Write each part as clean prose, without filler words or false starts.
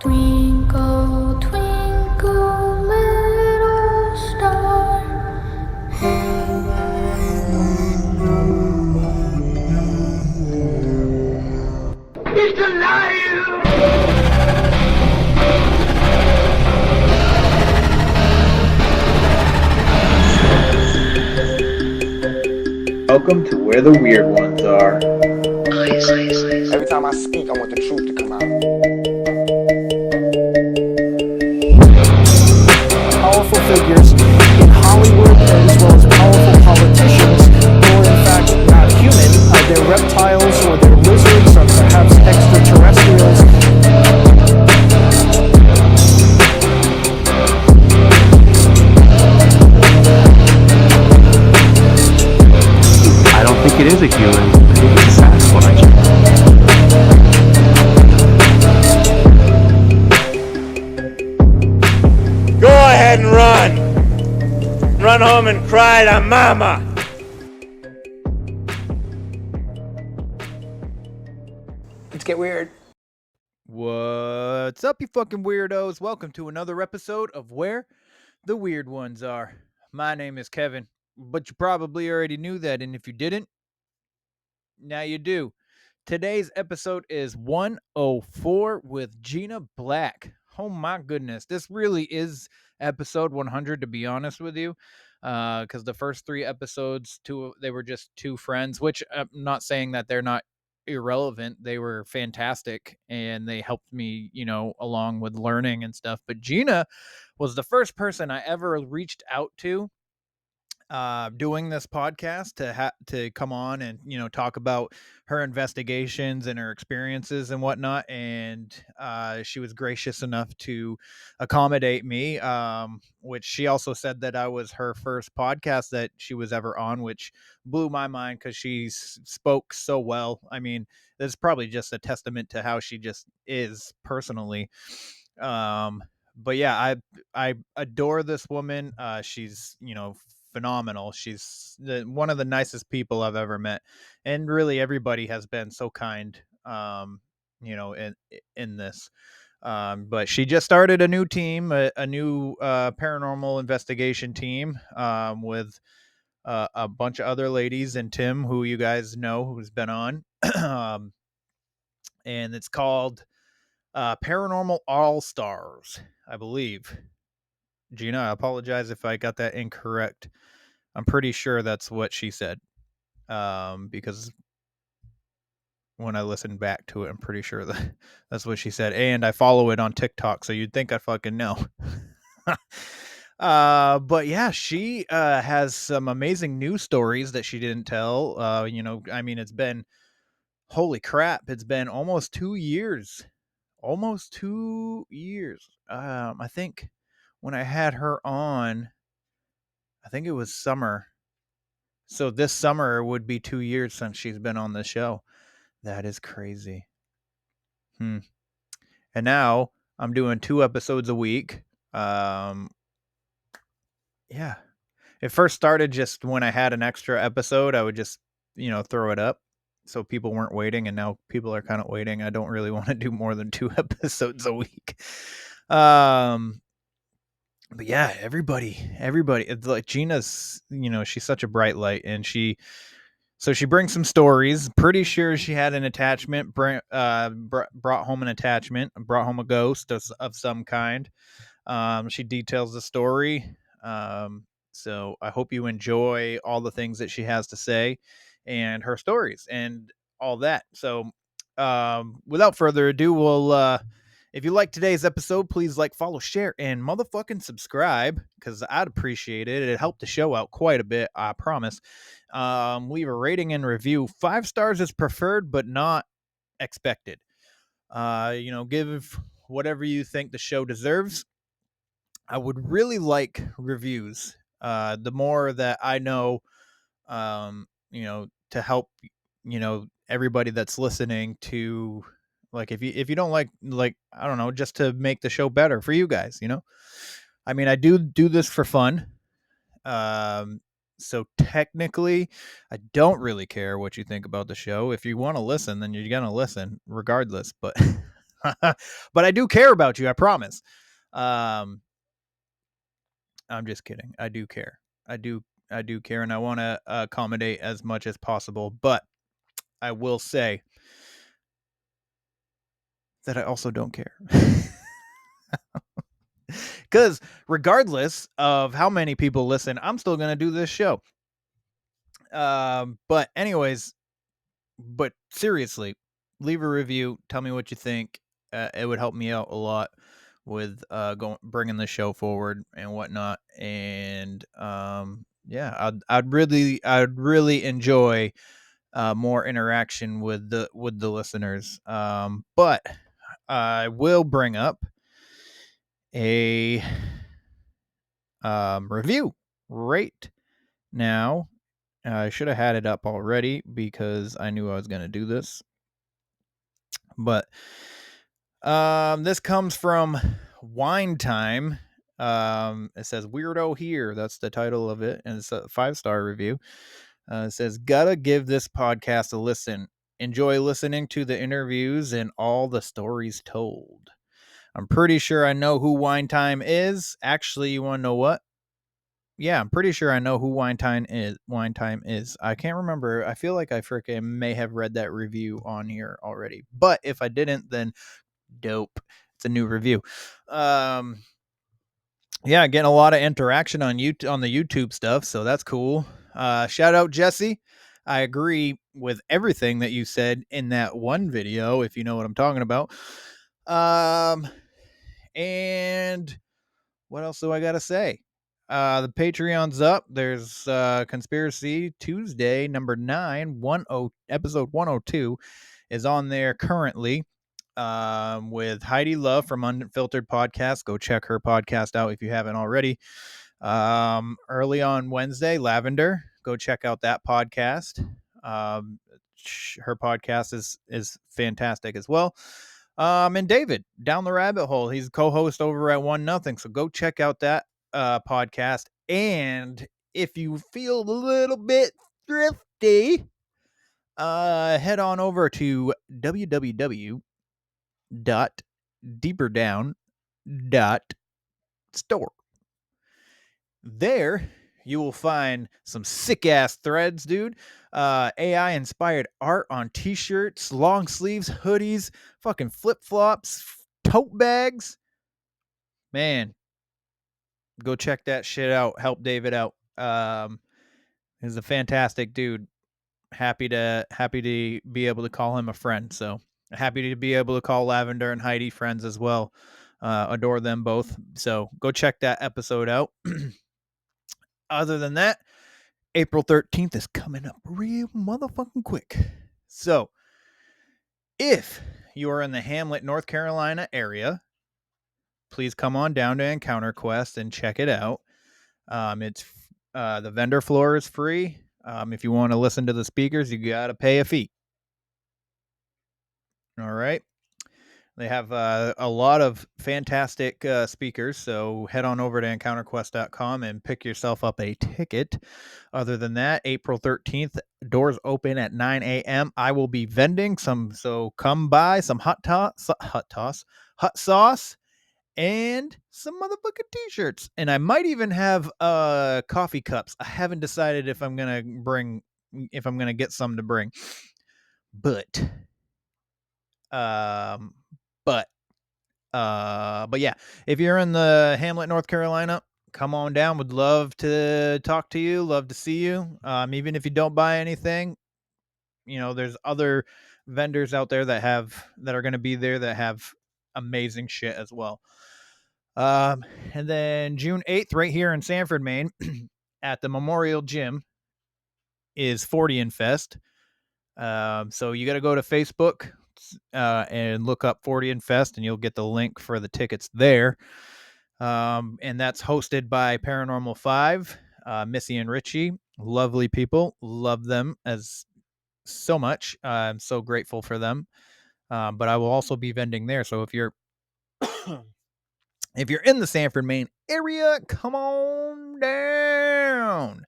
Twinkle, twinkle, little star. He's alive! Welcome to where the weird ones are. Every time I speak, I want the truth to come out. Powerful figures in Hollywood as well as powerful politicians who are in fact not human. They're reptiles or they're lizards or perhaps extraterrestrials. I don't think it is a human. I think it's a Sasquatch. Go ahead and run. Run home and cry to mama. Let's get weird. What's up, you fucking weirdos? Welcome to another episode of Where the Weird Ones Are. My name is Kevin, but you probably already knew that, and if you didn't, now you do. Today's episode is 104 with Gina Black. Oh my goodness, this really is episode 100, to be honest with you, because the first three episodes, they were just two friends, which I'm not saying that they're not irrelevant. They were fantastic, and they helped me, along with learning and stuff. But Gina was the first person I ever reached out to doing this podcast to come on and talk about her investigations and her experiences and whatnot, and she was gracious enough to accommodate me, which she also said that I was her first podcast that she was ever on, which blew my mind because she spoke so well. I mean, this is probably just a testament to how she just is personally. But yeah, I adore this woman. She's phenomenal. She's one of the nicest people I've ever met, and really everybody has been so kind. In this. But she just started a new team, a new paranormal investigation team, with a bunch of other ladies and Tim, who you guys know, who's been on, and it's called Paranormal All Stars, I believe. Gina, I apologize if I got that incorrect. I'm pretty sure that's what she said. Because when I listened back to it, I'm pretty sure that's what she said. And I follow it on TikTok, so you'd think I fucking know. But yeah, she has some amazing news stories that she didn't tell. I mean, it's been, holy crap, it's been almost 2 years. Almost 2 years. I think when I had her on, I think it was summer. So this summer would be 2 years since she's been on the show. That is crazy. And now I'm doing 2 episodes a week. Yeah. It first started just when I had an extra episode, I would just, throw it up so people weren't waiting, and now people are kind of waiting. I don't really want to do more than 2 episodes a week. But yeah, everybody, it's like Gina's, she's such a bright light, and she brings some stories. Pretty sure she had an attachment, brought home an attachment, brought home a ghost of some kind. She details the story. So I hope you enjoy all the things that she has to say and her stories and all that. So without further ado, we'll if you like today's episode, please like, follow, share, and motherfucking subscribe, because I'd appreciate it. It'd help the show out quite a bit, I promise. Leave a rating and review. 5 stars is preferred, but not expected. Give whatever you think the show deserves. I would really like reviews. The more that I know, to help, everybody that's listening to, like, if you don't like, I don't know, just to make the show better for you guys, I mean, I do this for fun. So technically I don't really care what you think about the show. If you want to listen, then you're going to listen regardless. But But I do care about you, I promise. I'm just kidding. I do care. I do care, and I want to accommodate as much as possible. But I will say that I also don't care. Because regardless of how many people listen, I'm still going to do this show. But anyways, but seriously, leave a review. Tell me what you think. It would help me out a lot with bringing the show forward and whatnot. And yeah, I'd really enjoy more interaction with the listeners. But I will bring up a review right now. I should have had it up already because I knew I was going to do this. But this comes from Wine Time. It says Weirdo Here. That's the title of it. And it's a 5-star review. It says, gotta give this podcast a listen. Enjoy listening to the interviews and all the stories told. I'm pretty sure I know who Wine Time is. Actually, you want to know what? Yeah, I'm pretty sure I know who Wine Time is. Wine Time is. I can't remember. I feel like I freaking may have read that review on here already. But if I didn't, then dope. It's a new review. Yeah, getting a lot of interaction on the YouTube stuff, so that's cool. Shout out Jesse. I agree with everything that you said in that one video, if you know what I'm talking about. And what else do I gotta say? The Patreon's up. There's Conspiracy Tuesday number 9, episode 102 is on there currently. With Heidi Love from Unfiltered Podcast. Go check her podcast out if you haven't already. Early on Wednesday, Lavender. Go check out that podcast. Her podcast is fantastic as well. And David, Down the Rabbit Hole. He's co-host over at One Nothing. So go check out that podcast. And if you feel a little bit thrifty, head on over to www.deeperdown.store. There you will find some sick ass threads, dude. AI inspired art on t-shirts, long sleeves, hoodies, fucking flip-flops, tote bags. Man, go check that shit out. Help David out. He's a fantastic dude. Happy to be able to call him a friend. So happy to be able to call Lavender and Heidi friends as well. Adore them both. So go check that episode out. Other than that, April 13th is coming up real motherfucking quick. So if you are in the Hamlet, North Carolina area, please come on down to Encounter Quest and check it out. It's the vendor floor is free. If you want to listen to the speakers, you got to pay a fee. All right. They have a lot of fantastic speakers, so head on over to encounterquest.com and pick yourself up a ticket. Other than that, April 13th, doors open at 9 a.m. I will be vending some, so come by some hot sauce, and some motherfucking t-shirts. And I might even have coffee cups. I haven't decided if I'm gonna get some to bring. But but yeah, if you're in the Hamlet, North Carolina, come on down. Would love to talk to you. Love to see you. Even if you don't buy anything, there's other vendors out there that are going to be there that have amazing shit as well. And then June 8th, right here in Sanford, Maine, at the Memorial Gym, is 40 Fest. So you got to go to Facebook and look up 40 Fest, and you'll get the link for the tickets there. And that's hosted by Paranormal 5, Missy and Richie. Lovely people. Love them as so much. I'm so grateful for them. But I will also be vending there. So if you're in the Sanford, Maine area, come on down.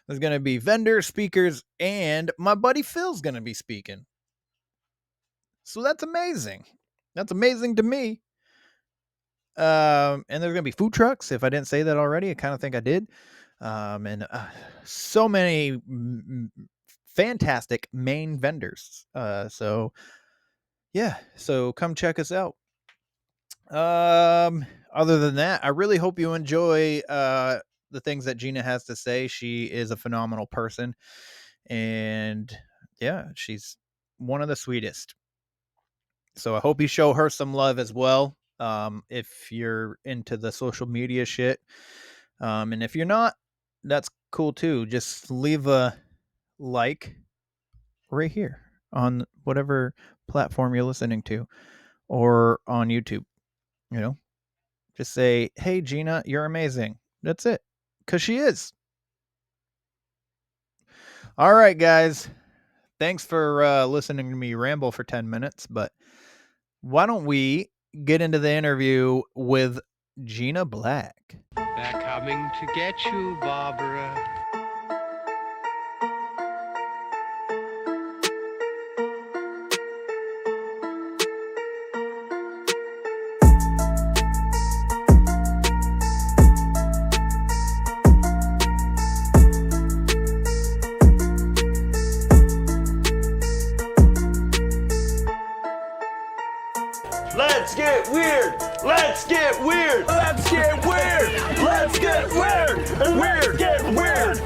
There's going to be vendors, speakers, and my buddy Phil's going to be speaking. So that's amazing. That's amazing to me. And there's gonna be food trucks. If I didn't say that already, I kind of think I did. And so many fantastic main vendors. So yeah, so come check us out. Other than that, I really hope you enjoy the things that Gina has to say. She is a phenomenal person, and yeah, she's one of the sweetest. So I hope you show her some love as well. If you're into the social media shit, and if you're not, that's cool too. Just leave a like right here on whatever platform you're listening to, or on YouTube. You know, just say, "Hey, Gina, you're amazing." That's it, because she is. All right, guys. Thanks for listening to me ramble for 10 minutes, but why don't we get into the interview with Gina Black? They're coming to get you, Barbara. Let's get weird. Let's get weird. Let's get weird. Let's get weird. Weird. Get weird.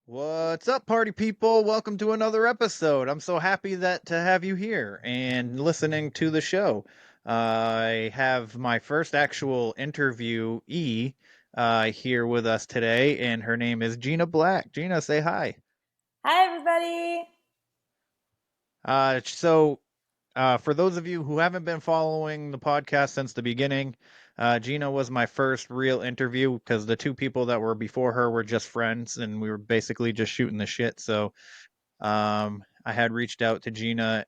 What's up, party people? Welcome to another episode. I'm so happy to have you here and listening to the show. I have my first actual interviewee here with us today, and her name is Gina Black. Gina, say hi. Hi, everybody. For those of you who haven't been following the podcast since the beginning, Gina was my first real interview because the two people that were before her were just friends and we were basically just shooting the shit. So I had reached out to Gina.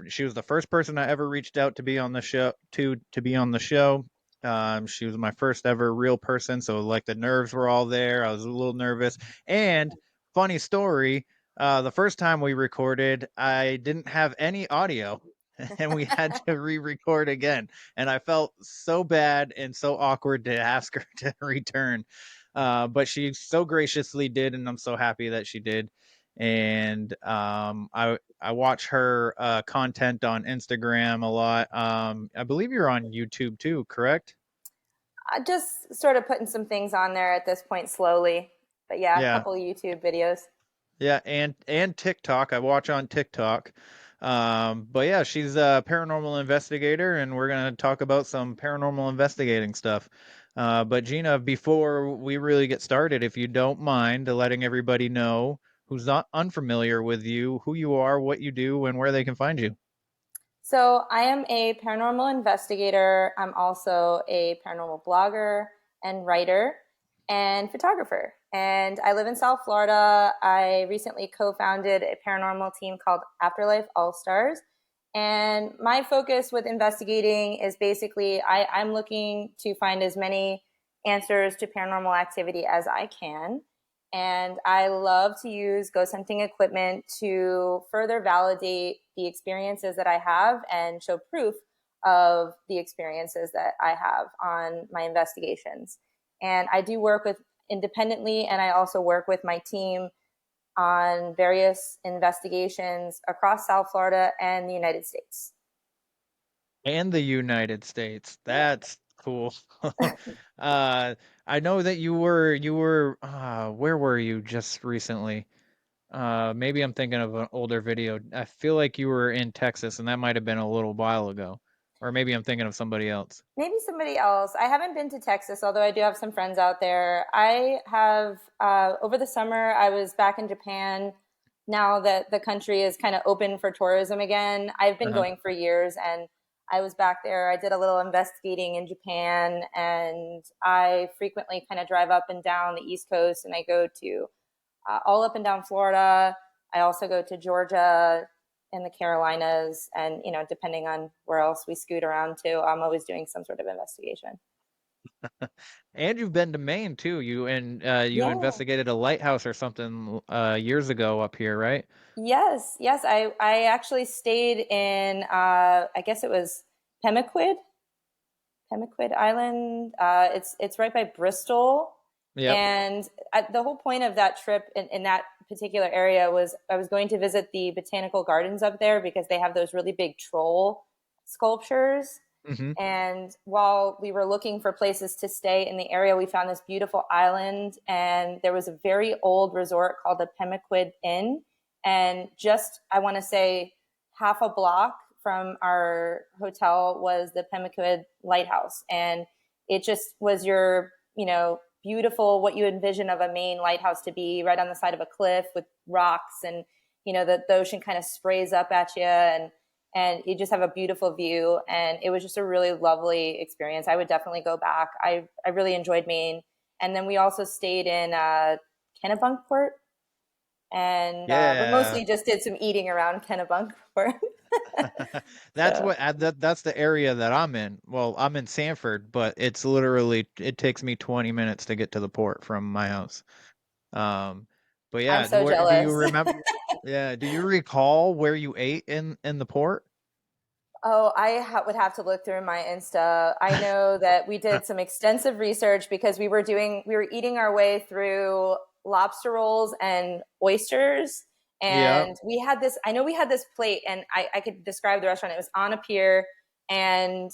She was the first person I ever reached out to be on the show. To be on the show. She was my first ever real person, so like the nerves were all there. I was a little nervous. And funny story, the first time we recorded, I didn't have any audio, and we had to re-record again. And I felt so bad and so awkward to ask her to return, but she so graciously did, and I'm so happy that she did. And I watch her content on Instagram a lot. I believe you're on YouTube too, correct? Just sort of putting some things on there at this point slowly. But yeah, a Yeah, couple YouTube videos. yeah, and TikTok. I watch on TikTok. But yeah, she's a paranormal investigator, and we're gonna talk about some paranormal investigating stuff. But Gina, before we really get started, if you don't mind letting everybody know who's not unfamiliar with you, who you are, what you do, and where they can find you. So I am a paranormal investigator. I'm also a paranormal blogger and writer and photographer. And I live in South Florida. I recently co-founded a paranormal team called Afterlife All Stars. And my focus with investigating is basically I'm looking to find as many answers to paranormal activity as I can. And I love to use ghost hunting equipment to further validate the experiences that I have and show proof of the experiences that I have on my investigations. And I do work with independently, and I also work with my team on various investigations across South Florida and the United States. And the United States. Yep. That's cool. uh, I know that where were you just recently? Maybe I'm thinking of an older video. I feel like you were in Texas, and that might have been a little while ago. Or maybe I'm thinking of somebody else. Maybe somebody else. I haven't been to Texas, although I do have some friends out there. I have, over the summer, I was back in Japan. Now that the country is kind of open for tourism again, I've been Uh-huh. going for years, and I was back there. I did a little investigating in Japan, and I frequently kind of drive up and down the East Coast, and I go to all up and down Florida. I also go to Georgia and the Carolinas, and depending on where else we scoot around to, I'm always doing some sort of investigation. And you've been to Maine too. You Yeah. investigated a lighthouse or something years ago up here, right? Yes, yes. I actually stayed in I guess it was Pemaquid, Pemaquid Island. It's right by Bristol, Yep. and the whole point of that trip in that particular area was I was going to visit the botanical gardens up there because they have those really big troll sculptures. Hmm. And while we were looking for places to stay in the area, we found this beautiful island, and there was a very old resort called the Pemaquid Inn. And just, I want to say, half a block from our hotel was the Pemaquid Lighthouse. And it just was your, beautiful, what you envision of a Maine lighthouse to be, right on the side of a cliff with rocks, and, the ocean kind of sprays up at you. And you just have a beautiful view, and it was just a really lovely experience. I would definitely go back. I really enjoyed Maine. And then we also stayed in Kennebunkport, and but Yeah. mostly just did some eating around Kennebunkport. That's So what that's the area that I'm in. Well, I'm in Sanford, but it's literally it takes me 20 minutes to get to the port from my house. Um, but I'm yeah, so where do you jealous. remember? Yeah, do you recall where you ate in the port? Oh, would have to look through my Insta. I know that we did some extensive research because we were eating our way through lobster rolls and oysters. Yeah. And I know we had this plate, and I could describe the restaurant. It was on a pier, and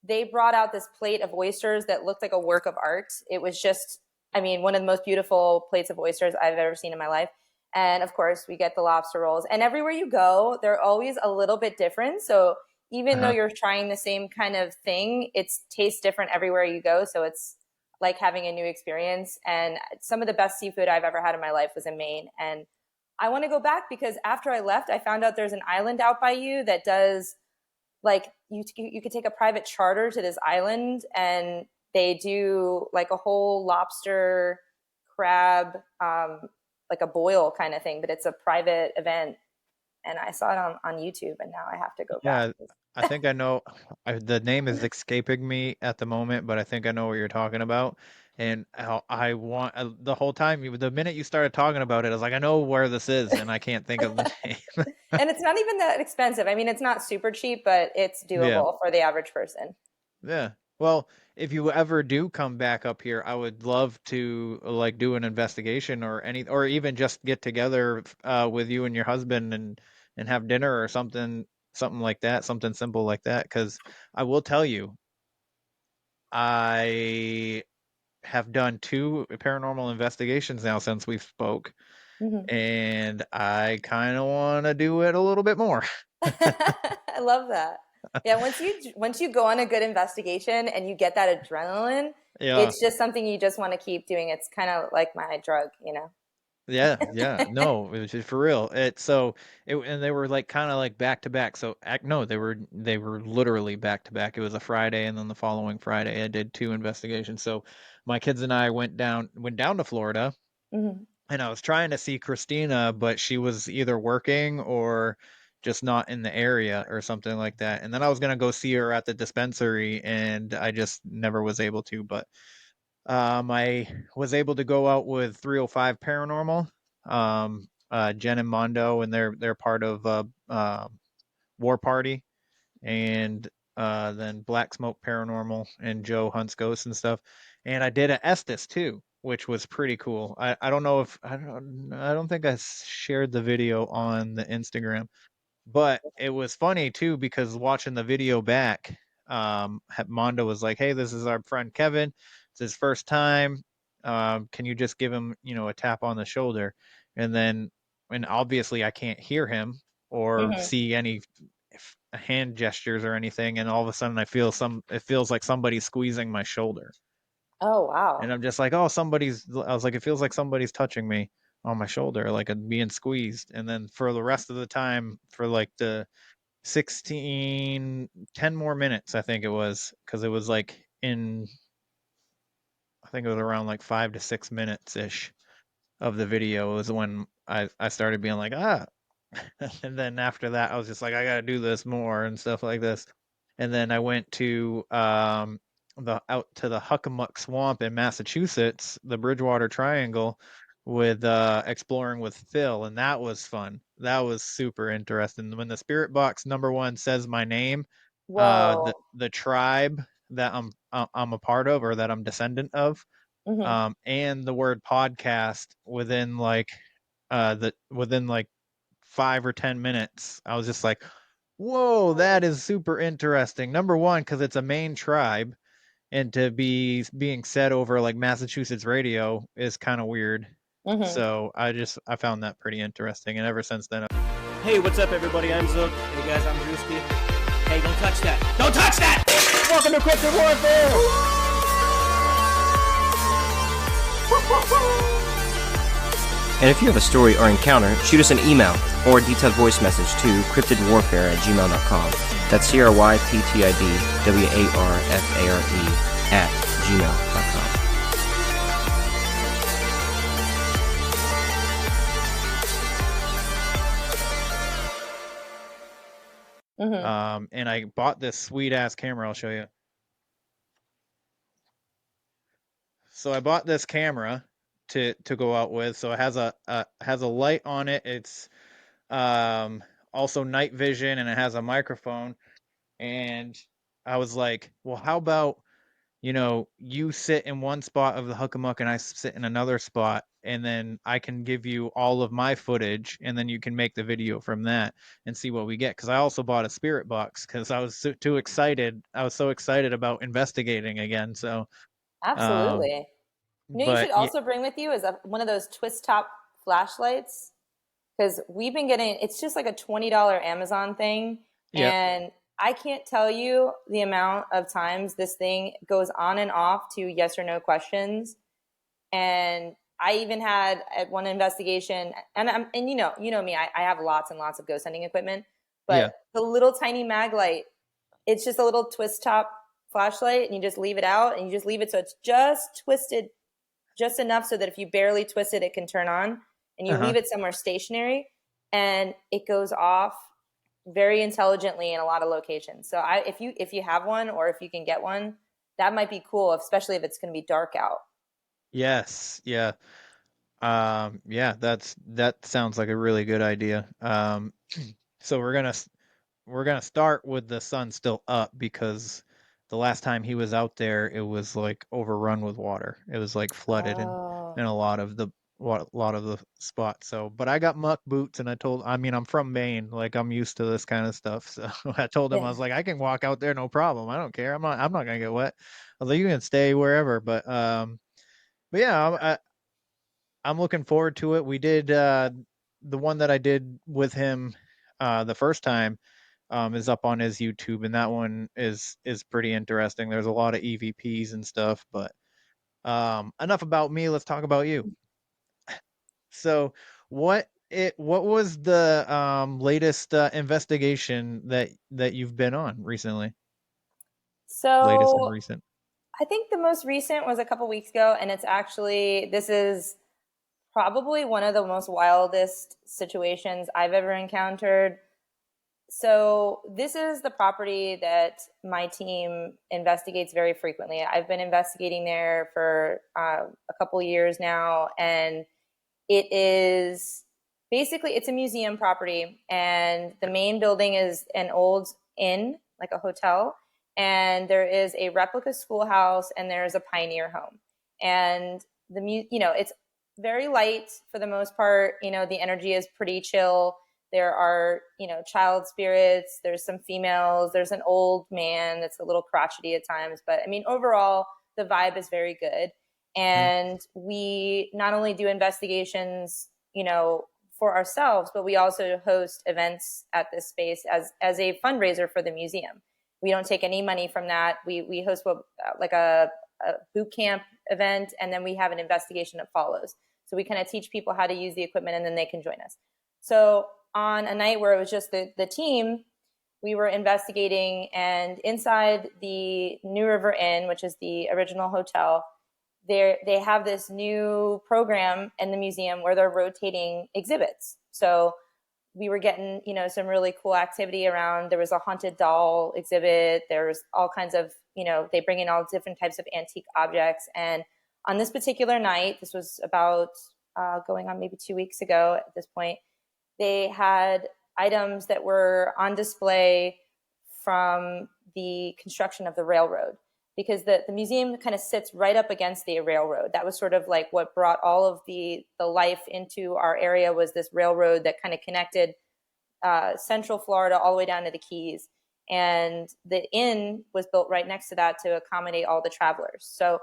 they brought out this plate of oysters that looked like a work of art. It was just, I mean, one of the most beautiful plates of oysters I've ever seen in my life. And of course, we get the lobster rolls. And everywhere you go, they're always a little bit different. So even though Uh-huh. you're trying the same kind of thing, it tastes different everywhere you go. So it's like having a new experience. And some of the best seafood I've ever had in my life was in Maine. And I want to go back because after I left, I found out there's an island out by you that does, like, you could take a private charter to this island, and they do like a whole lobster crab, like a boil kind of thing, but it's a private event. And I saw it on YouTube, and now I have to go back. Yeah, I think I know. The name is escaping me at the moment, but I think I know what you're talking about. And how I want the whole time, the minute you started talking about it, I was like, I know where this is, and I can't think of the name. And it's not even that expensive. I mean, it's not super cheap, but it's Yeah, doable for the average person. yeah. Well, if you ever do come back up here, I would love to like do an investigation or or even just get together with you and your husband and have dinner or something like that, something simple like that. Because I will tell you, I have done two paranormal investigations now since we spoke, Mhm. and I kind of want to do it a little bit more. I love that. Yeah, once you go on a good investigation and you get that adrenaline, Yeah. it's just something you just want to keep doing. It's kind of like my drug. Yeah, yeah. No, it was just for real. And they were like kind of like back to back. No, they were literally back to back. It was a Friday and then the following Friday I did two investigations. So my kids and I went down to Florida, Hmm. and I was trying to see Christina, but she was either working or just not in the area or something like that. And then I was gonna go see her at the dispensary, and I just never was able to. But I was able to go out with 305 Paranormal, Jen and Mondo, and they're part of War Party, and then Black Smoke Paranormal and Joe Hunts Ghosts and stuff. And I did a Estes too, which was pretty cool. I don't know if I don't think I shared the video on the Instagram, but it was funny too because watching the video back, Mondo was like, "Hey, this is our friend Kevin. It's his first time. Can you just give him, a tap on the shoulder?" And then, and obviously, I can't hear him or Hmm. see any hand gestures or anything. And all of a sudden, I feel It feels like somebody's squeezing my shoulder, Oh, and wow. I'm just like, "Oh, somebody's." I was like, "It feels like somebody's touching me on my shoulder, like I'm being squeezed." And then for the rest of the time, for like the 10 more minutes, I think it was, because it was like I think it was around like 5 to 6 minutes ish of the video was when I started being like, and then after that, I was just like, I got to do this more and stuff like this. And then I went to out to the Huckamuck Swamp in Massachusetts, the Bridgewater Triangle, with exploring with Phil, and that was fun. That was super interesting. When the spirit box number one says my name, Whoa. the tribe that I'm a part of or that I'm descendant of, Hmm. and the word podcast within like within like 5 or 10 minutes, I was just like, whoa, that is super interesting. Number one, because it's a Maine tribe, and to be being said over like Massachusetts radio is kind of weird. Hmm. So I found that pretty interesting, and ever since then, Hey, what's up, everybody? I'm Zook. Hey, guys, I'm Drewski. Hey, don't touch that. Don't touch that! Welcome to Cryptid Warfare! And if you have a story or encounter, shoot us an email or a detailed voice message to cryptidwarfare@gmail.com. That's CRYPTIDWARFARE@gmail.com. and I bought this sweet ass camera. I'll show you. So I bought this camera to go out with. So it has a light on it. It's also night vision, and it has a microphone. And I was like, well, how about you sit in one spot of the Huckamuck and I sit in another spot, and then I can give you all of my footage, and then you can make the video from that and see what we get. Because I also bought a spirit box because I was too excited. I was so excited about investigating again. So, Absolutely. You know, you should but yeah, also bring with you is one of those twist top flashlights, because we've been getting, it's just like a $20 Amazon thing. yep, And I can't tell you the amount of times this thing goes on and off to yes or no questions. And I even had at one investigation, and you know me, I have lots and lots of ghost hunting equipment, but yeah, the little tiny mag light, it's just a little twist top flashlight, and you just leave it out, and you just leave it so it's just twisted just enough so that if you barely twist it, it can turn on, and you uh huh, leave it somewhere stationary, and it goes off very intelligently in a lot of locations. So if you have one, or if you can get one, that might be cool, especially if it's going to be dark out. yes, yeah. Yeah, that sounds like a really good idea. So we're gonna start with the sun still up because the last time he was out there, it was like overrun with water. It was like flooded Oh, in a lot of the spots. So, but I got muck boots, and I mean, I'm from Maine, like I'm used to this kind of stuff. So I told him, I yeah. was like, I can walk out there, no problem. I don't care. I'm not gonna get wet. I was like, you can stay wherever, but yeah, I'm looking forward to it. We did the one that I did with him the first time is up on his YouTube, and that one is pretty interesting. There's a lot of EVPs and stuff, but enough about me. Let's talk about you. So, what was the latest investigation that you've been on recently? Latest and So recent. I think the most recent was a couple weeks ago, and this is probably one of the most wildest situations I've ever encountered. So this is the property that my team investigates very frequently. I've been investigating there for a couple years now, and it is basically, it's a museum property, and the main building is an old inn, like a hotel, and there is a replica schoolhouse, and there's a pioneer home. And it's very light for the most part. The energy is pretty chill. There are, child spirits, there's some females, there's an old man that's a little crotchety at times, but I mean, overall, the vibe is very good. Mhm. And we not only do investigations, for ourselves, but we also host events at this space as a fundraiser for the museum. We don't take any money from that. We host like a boot camp event, and then we have an investigation that follows. So we kind of teach people how to use the equipment, and then they can join us. So on a night where it was just the team, we were investigating, and inside the New River Inn, which is the original hotel, they have this new program in the museum where they're rotating exhibits. So we were getting, some really cool activity around. There was a haunted doll exhibit. There's all kinds of, they bring in all different types of antique objects. And on this particular night, this was about going on maybe 2 weeks ago at this point, they had items that were on display from the construction of the railroad, because the museum kind of sits right up against the railroad. That was sort of like what brought all of the life into our area, was this railroad that kind of connected Central Florida all the way down to the Keys. And the inn was built right next to that to accommodate all the travelers. So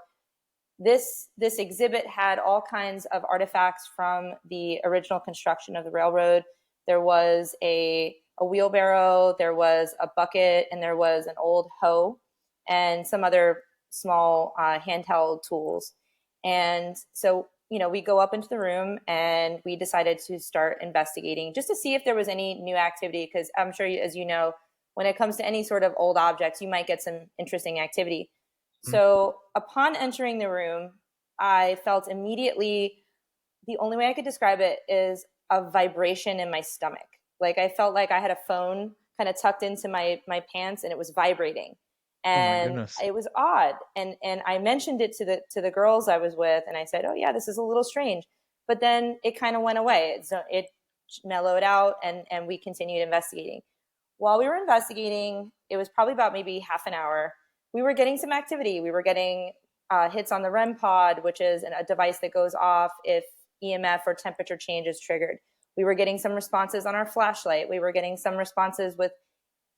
this exhibit had all kinds of artifacts from the original construction of the railroad. There was a wheelbarrow, there was a bucket, and there was an old hoe and some other small handheld tools. And so, we go up into the room and we decided to start investigating just to see if there was any new activity, because I'm sure, as you know, when it comes to any sort of old objects, you might get some interesting activity. So upon entering the room, I felt immediately, the only way I could describe it is a vibration in my stomach. Like I felt like I had a phone kind of tucked into my pants and it was vibrating. And it was odd. And I mentioned it to the girls I was with, and I said, oh yeah, this is a little strange. But then it kind of went away. It mellowed out, and we continued investigating. While we were investigating, it was probably about maybe half an hour, we were getting some activity. We were getting hits on the REM pod, which is a device that goes off if EMF or temperature change is triggered. We were getting some responses on our flashlight. We were getting some responses with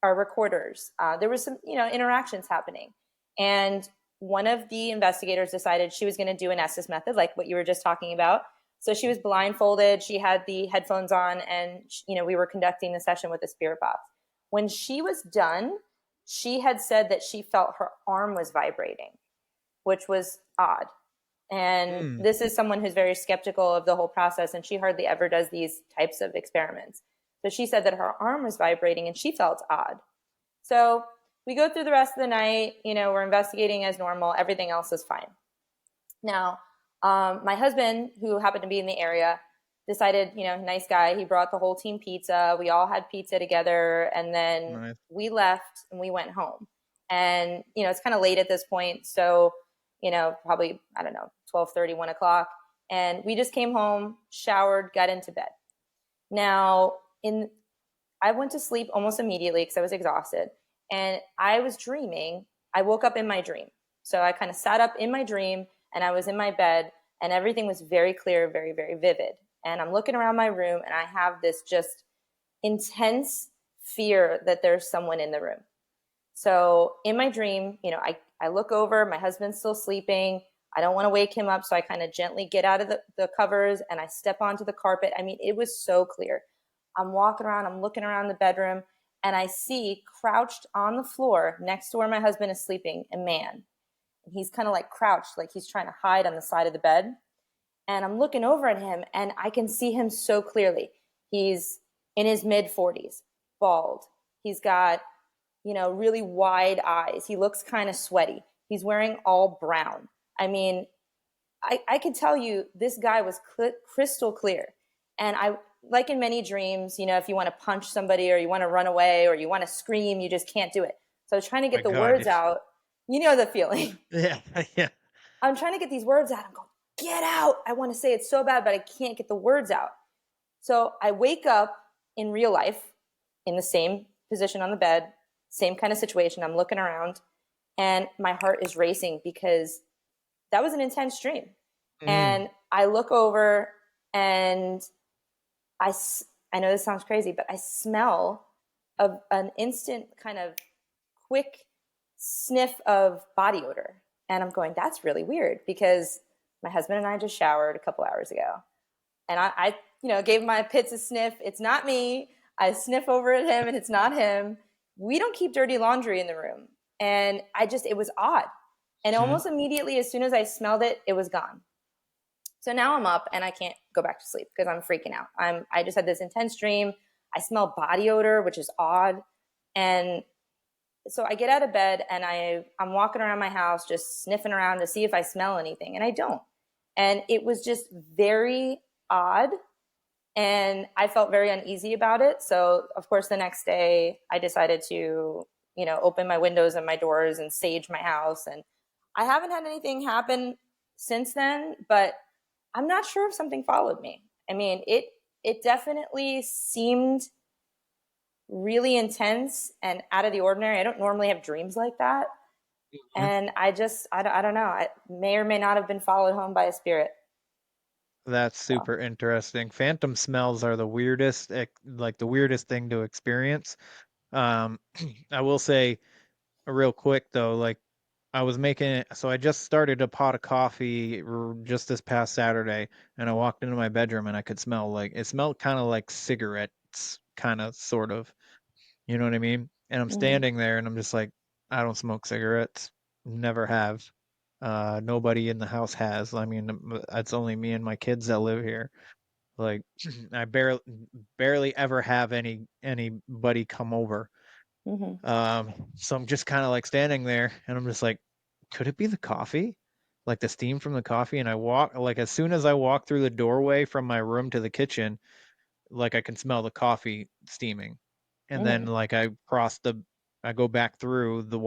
our recorders. There was some, interactions happening. And one of the investigators decided she was going to do an Estes method, like what you were just talking about. So she was blindfolded. She had the headphones on, and, we were conducting the session with the spirit box. When she was done, she had said that she felt her arm was vibrating, which was odd. And this is someone who's very skeptical of the whole process, and she hardly ever does these types of experiments. So she said that her arm was vibrating and she felt odd. So we go through the rest of the night, we're investigating as normal. Everything else is fine. Now, my husband, who happened to be in the area, decided, nice guy, he brought the whole team pizza. We all had pizza together, and then we left and we went home. And, it's kind of late at this point. So, probably, 12:30, 1 o'clock. And we just came home, showered, got into bed. Now, I went to sleep almost immediately because I was exhausted. And I was dreaming. I woke up in my dream. So I kind of sat up in my dream, and I was in my bed, and everything was very clear, very, very vivid. And I'm looking around my room, and I have this just intense fear that there's someone in the room. So in my dream, I look over, my husband's still sleeping. I don't want to wake him up. So I kind of gently get out of the covers and I step onto the carpet. I mean, it was so clear. I'm walking around, I'm looking around the bedroom, and I see crouched on the floor next to where my husband is sleeping, a man. And he's kind of like crouched, like he's trying to hide on the side of the bed. And I'm looking over at him, and I can see him so clearly. He's in his mid-40s, bald. He's got, really wide eyes. He looks kind of sweaty. He's wearing all brown. I mean, I could tell you this guy was crystal clear. And I, like in many dreams, if you want to punch somebody or you want to run away or you want to scream, you just can't do it. So I was trying to get the words out. You know the feeling. Yeah. I'm trying to get these words out. I'm going, get out. I want to say it so bad, but I can't get the words out. So I wake up in real life in the same position on the bed, same kind of situation. I'm looking around, and my heart is racing because that was an intense dream. And I look over, and I know this sounds crazy, but I smell an instant kind of quick sniff of body odor. And I'm going, that's really weird, because my husband and I just showered a couple hours ago. And I gave my pits a sniff. It's not me. I sniff over at him, and it's not him. We don't keep dirty laundry in the room. And it was odd. And almost immediately, as soon as I smelled it, it was gone. So now I'm up and I can't go back to sleep because I'm freaking out. I just had this intense dream. I smell body odor, which is odd. And so I get out of bed and I'm walking around my house just sniffing around to see if I smell anything, and I don't. And it was just very odd, and I felt very uneasy about it. So of course the next day I decided to, open my windows and my doors and sage my house, and I haven't had anything happen since then, but I'm not sure if something followed me. I mean, it definitely seemed really intense and out of the ordinary. I don't normally have dreams like that. And I don't know. I may or may not have been followed home by a spirit. That's So, super interesting. Phantom smells are the weirdest, like the weirdest thing to experience. Um, I will say real quick though, like I was making so I just started a pot of coffee just this past Saturday, and I walked into my bedroom and I could smell like it smelled kind of like cigarettes, kind of sort of. You know what I mean? And I'm mhm, standing there and I'm just like, I don't smoke cigarettes. Never have. Nobody in the house has. I mean, it's only me and my kids that live here. Like, I barely ever have anybody come over. mhm, So I'm just kind of like standing there and I'm just like, could it be the coffee? Like the steam from the coffee? And I walk, like, as soon as I walk through the doorway from my room to the kitchen, like I can smell the coffee steaming. And then mhm, like I go back through the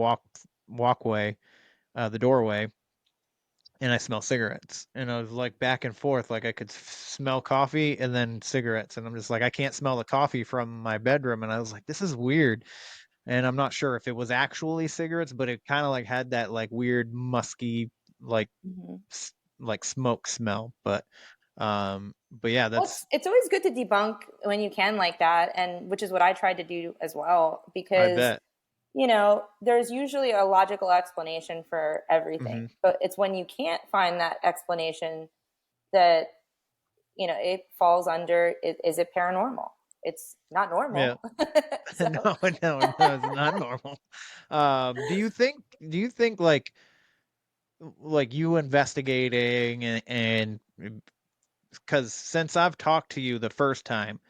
walkway, the doorway, and I smell cigarettes. And I was like back and forth, like I could smell coffee and then cigarettes. And I'm just like, I can't smell the coffee from my bedroom. And I was like, this is weird. And I'm not sure if it was actually cigarettes, but it kind of like had that like weird musky, like mhm. like smoke smell. But yeah, Well, that's it's always good to debunk when you can like that, and which is what I tried to do as well, I because bet. there's usually a logical explanation for everything, Hmm. but it's when you can't find that explanation that it falls under, is it paranormal? It's not Yeah. normal. So No, no, no, it's not normal. Do you think like you investigating and because since I've talked to you the first time,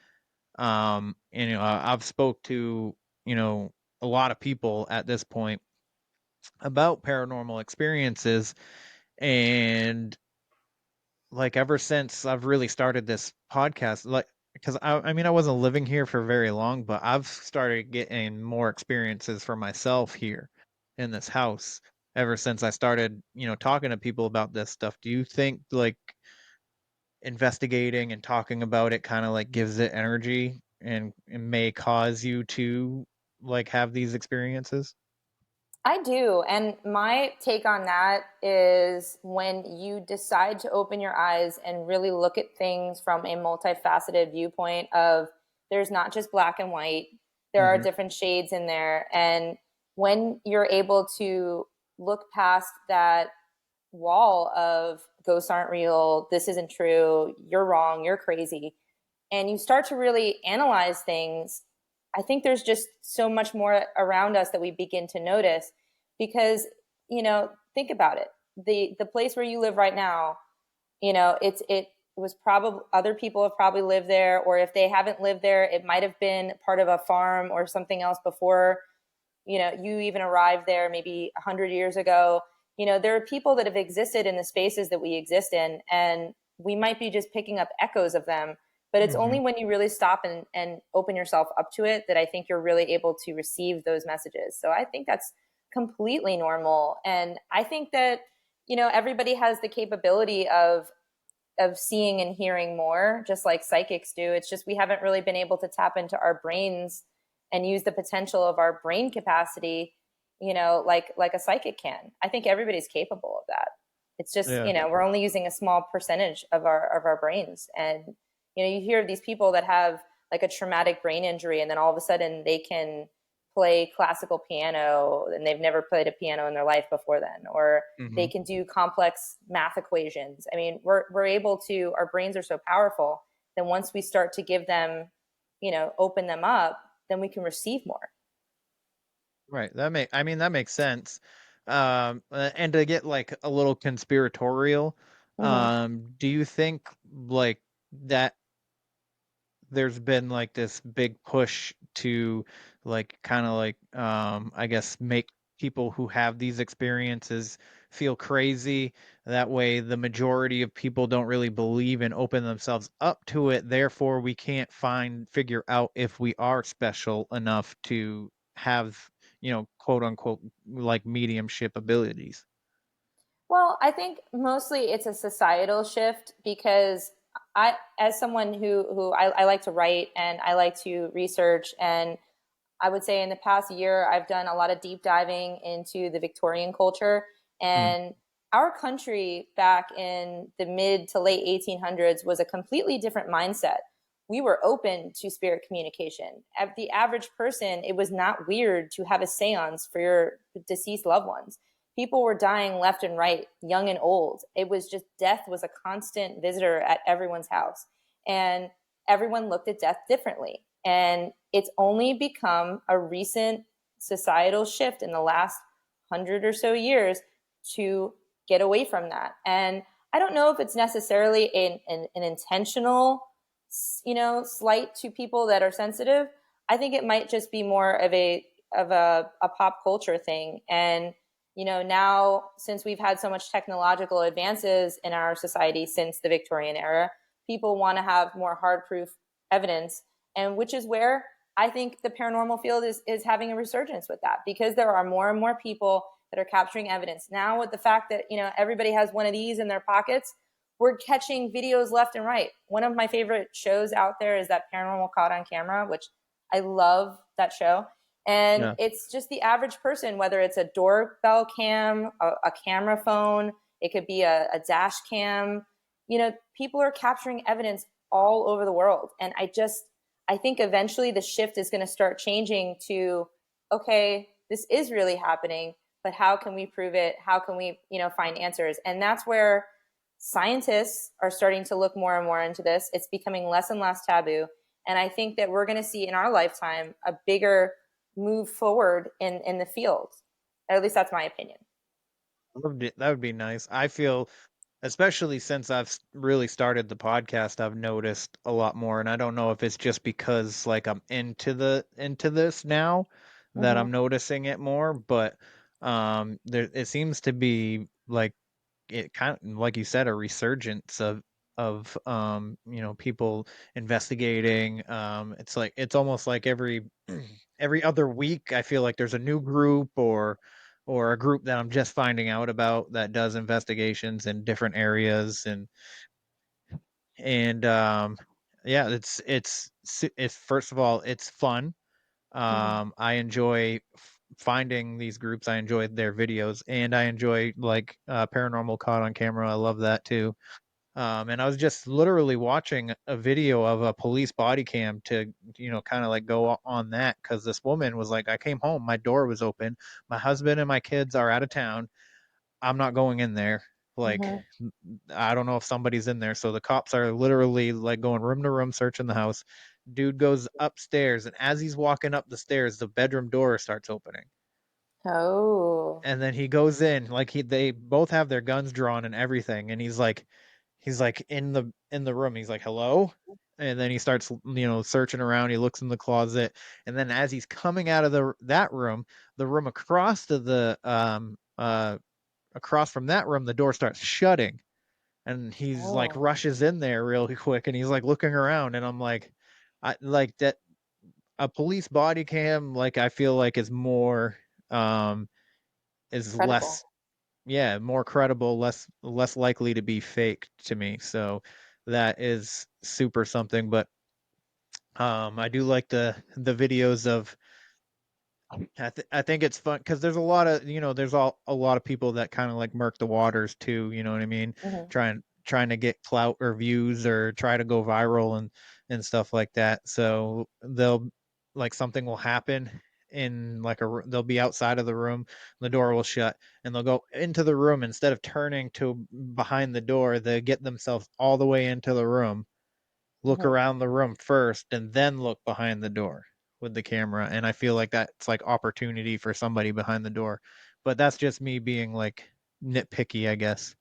I've spoke to, you know, a lot of people at this point about paranormal experiences, and like ever since I've really started this podcast, like because I mean I wasn't living here for very long, but I've started getting more experiences for myself here in this house ever since I started, talking to people about this stuff. Do you think like investigating and talking about it kind of like gives it energy and may cause you to like have these experiences? I do. And my take on that is when you decide to open your eyes and really look at things from a multifaceted viewpoint of there's not just black and white, there are Hmm. different shades in there. And when you're able to look past that wall of ghosts aren't real, this isn't true, you're wrong, you're crazy, and you start to really analyze things, I think there's just so much more around us that we begin to notice because, think about it. The place where you live right now, it was probably other people have probably lived there, or if they haven't lived there, it might have been part of a farm or something else before you even arrived there maybe 100 years ago. There are people that have existed in the spaces that we exist in, and we might be just picking up echoes of them, but it's only Hmm. when you really stop and open yourself up to it that I think you're really able to receive those messages. So I think that's completely normal, and I think that everybody has the capability of seeing and hearing more, just like psychics do. It's just we haven't really been able to tap into our brains and use the potential of our brain capacity, like a psychic can. I think everybody's capable of that. It's just, Yeah. we're only using a small percentage of our brains. And you hear of these people that have like a traumatic brain injury, and then all of a sudden they can play classical piano and they've never played a piano in their life before then, or they Hmm. can do complex math equations. I mean, we're able to, our brains are so powerful that once we start to give them, open them up, then we can receive more. Right. I mean that makes sense. And to get like a little conspiratorial, Mm-hmm. do you think like that there's been like this big push to like kind of like I guess make people who have these experiences feel crazy. That way the majority of people don't really believe and open themselves up to it. Therefore, we can't figure out if we are special enough to have, quote unquote, like mediumship abilities. Well, I think mostly it's a societal shift because as someone who I like to write and I like to research, and I would say in the past year, I've done a lot of deep diving into the Victorian culture. Mm. And our country back in the mid to late 1800s was a completely different mindset. We were open to spirit communication. The average person, it was not weird to have a seance for your deceased loved ones. People were dying left and right, young and old. It was just death was a constant visitor at everyone's house. And everyone looked at death differently. And it's only become a recent societal shift in the last 100 or so years to get away from that. And I don't know if it's necessarily an intentional, slight to people that are sensitive. I think it might just be more of a pop culture thing. And now since we've had so much technological advances in our society since the Victorian era, people want to have more hard proof evidence, and which is where I think the paranormal field is having a resurgence with that, because there are more and more people that are capturing evidence now. With the fact that everybody has one of these in their pockets, we're catching videos left and right. One of my favorite shows out there is that Paranormal Caught on Camera, which I love that show. And Yeah. it's just the average person, whether it's a doorbell cam, a camera phone, it could be a dash cam. People are capturing evidence all over the world. And I think eventually the shift is going to start changing to, okay, this is really happening, but how can we prove it? How can we, find answers? And that's where scientists are starting to look more and more into this. It's becoming less and less taboo. And I think that we're going to see in our lifetime a bigger move forward in the field. At least that's my opinion. That would be nice. I feel, especially since I've really started the podcast, I've noticed a lot more, and I don't know if it's just because like I'm into this now that I'm Mm-hmm. noticing it more, but there it seems to be like it kind of, like you said, a resurgence of people investigating. It's like it's almost like every other week I feel like there's a new group or a group that I'm just finding out about that does investigations in different areas. And yeah, it's first of all, it's fun. Mm-hmm. I enjoy finding these groups. I enjoy their videos, and I enjoy like Paranormal Caught on Camera. I love that too. And I was just literally watching a video of a police body cam to, kind of like go on that, because this woman was like, I came home, my door was open, my husband and my kids are out of town. I'm not going in there. Like, Mm-hmm. I don't know if somebody's in there. So the cops are literally like going room to room searching the house. Dude goes upstairs, and as he's walking up the stairs, the bedroom door starts opening. Oh. And then he goes in, like they both have their guns drawn and everything, and he's like in the room. He's like, "Hello?" And then he starts, searching around. He looks in the closet, and then as he's coming out of that room, the room across to the across from that room, the door starts shutting, and he's like Oh. rushes in there really quick, and he's like looking around, and I'm like, I like that a police body cam, like I feel like um is Credible. less, yeah, more credible, less likely to be faked to me. So that is super something. But I do like the videos of, I think it's fun because there's a lot of, there's a lot of people that kind of like murk the waters too, you know what I mean? Mm-hmm. Trying to get clout or views or try to go viral and stuff like that. So they'll, like, something will happen in like they'll be outside of the room, the door will shut, and they'll go into the room. Instead of turning to behind the door, they get themselves all the way into the room, look Mm-hmm. around the room first, and then look behind the door with the camera. And I feel like that's like opportunity for somebody behind the door. But that's just me being like nitpicky, I guess.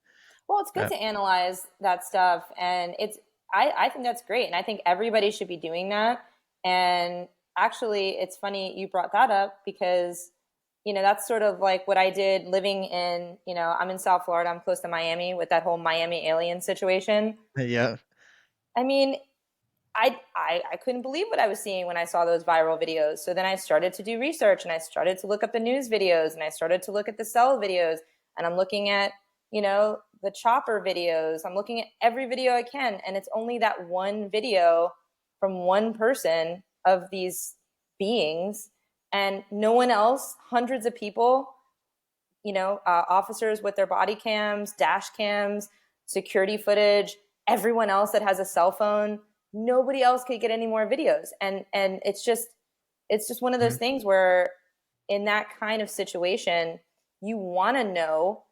Well, it's good Uh, to analyze that stuff, and I think that's great, and I think everybody should be doing that. And actually, it's funny you brought that up because, that's sort of like what I did living in, I'm in South Florida. I'm close to Miami with that whole Miami alien situation. Yeah. I mean, I couldn't believe what I was seeing when I saw those viral videos. So then I started to do research and I started to look up the news videos and I started to look at the cell videos and I'm looking at, the chopper videos. I'm looking at every video I can. And it's only that one video from one person of these beings and no one else, hundreds of people, officers with their body cams, dash cams, security footage, everyone else that has a cell phone. Nobody else could get any more videos. And it's just one of those things where in that kind of situation, you want to know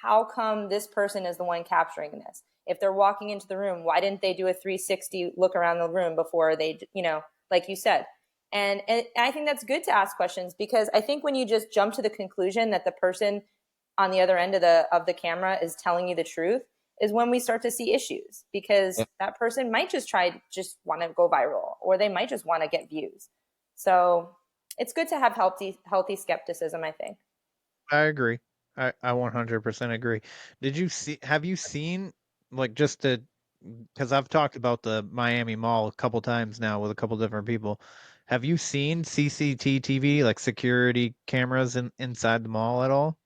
how come this person is the one capturing this. If they're walking into the room, why didn't they do a 360 look around the room before they, like you said? And I think that's good to ask questions because I think when you just jump to the conclusion that the person on the other end of the camera is telling you the truth is when we start to see issues because that person might just want to go viral or they might just want to get views. So it's good to have healthy skepticism, I think. I agree. I 100% agree. Have you seen, like, because I've talked about the Miami Mall a couple times now with a couple different people. Have you seen CCTV, like security cameras inside the mall at all?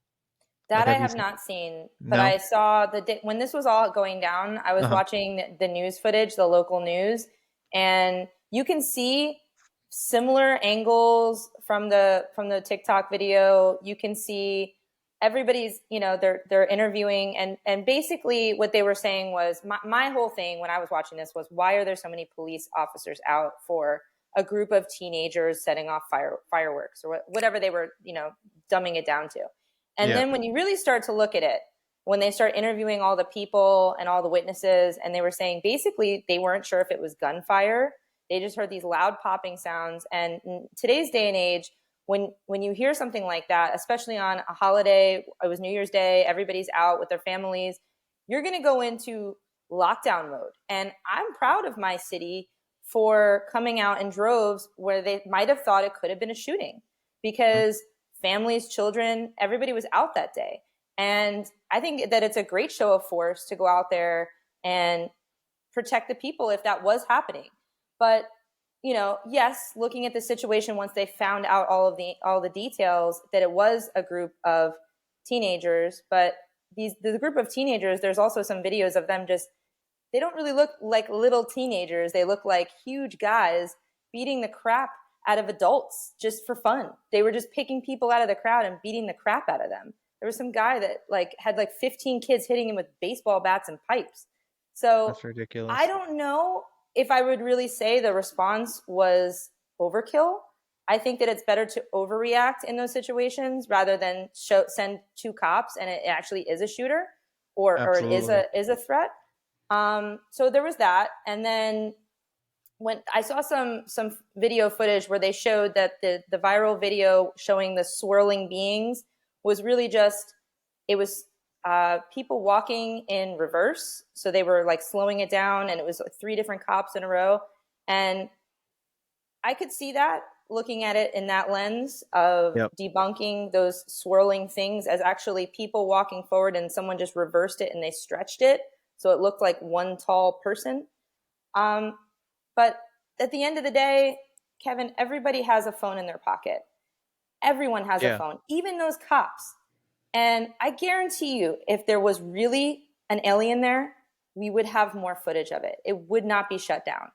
That Like, I have you have seen? not seen, but No? I saw when this was all going down, I was Uh-huh. watching the news footage, the local news, and you can see similar angles from the TikTok video. You can see everybody's, they're interviewing and basically what they were saying was my whole thing when I was watching this was why are there so many police officers out for a group of teenagers setting off fireworks or whatever they were, dumbing it down to. And Yeah. then when you really start to look at it, when they start interviewing all the people and all the witnesses, and they were saying basically they weren't sure if it was gunfire. They just heard these loud popping sounds. And in today's day and age, when you hear something like that, especially on a holiday, it was New Year's Day, everybody's out with their families, you're going to go into lockdown mode. And I'm proud of my city for coming out in droves where they might have thought it could have been a shooting because families, children, everybody was out that day. And I think that it's a great show of force to go out there and protect the people if that was happening. But, yes, looking at the situation once they found out all the details that it was a group of teenagers, but the group of teenagers, there's also some videos of them they don't really look like little teenagers. They look like huge guys beating the crap out of adults just for fun. They were just picking people out of the crowd and beating the crap out of them. There was some guy that had 15 kids hitting him with baseball bats and pipes. So That's ridiculous. I don't know if I would really say the response was overkill. I think that it's better to overreact in those situations rather than send two cops and it actually is a shooter or it is a threat. So there was that. And then when I saw some video footage where they showed that the viral video showing the swirling beings was really just, it was people walking in reverse. So they were slowing it down and it was 3 different cops in a row. And I could see that looking at it in that lens of debunking those swirling things as actually people walking forward and someone just reversed it and they stretched it. So it looked like one tall person. But at the end of the day, Kevin, everybody has a phone in their pocket. Everyone has a phone, even those cops. And I guarantee you, if there was really an alien there, we would have more footage of it. It would not be shut down.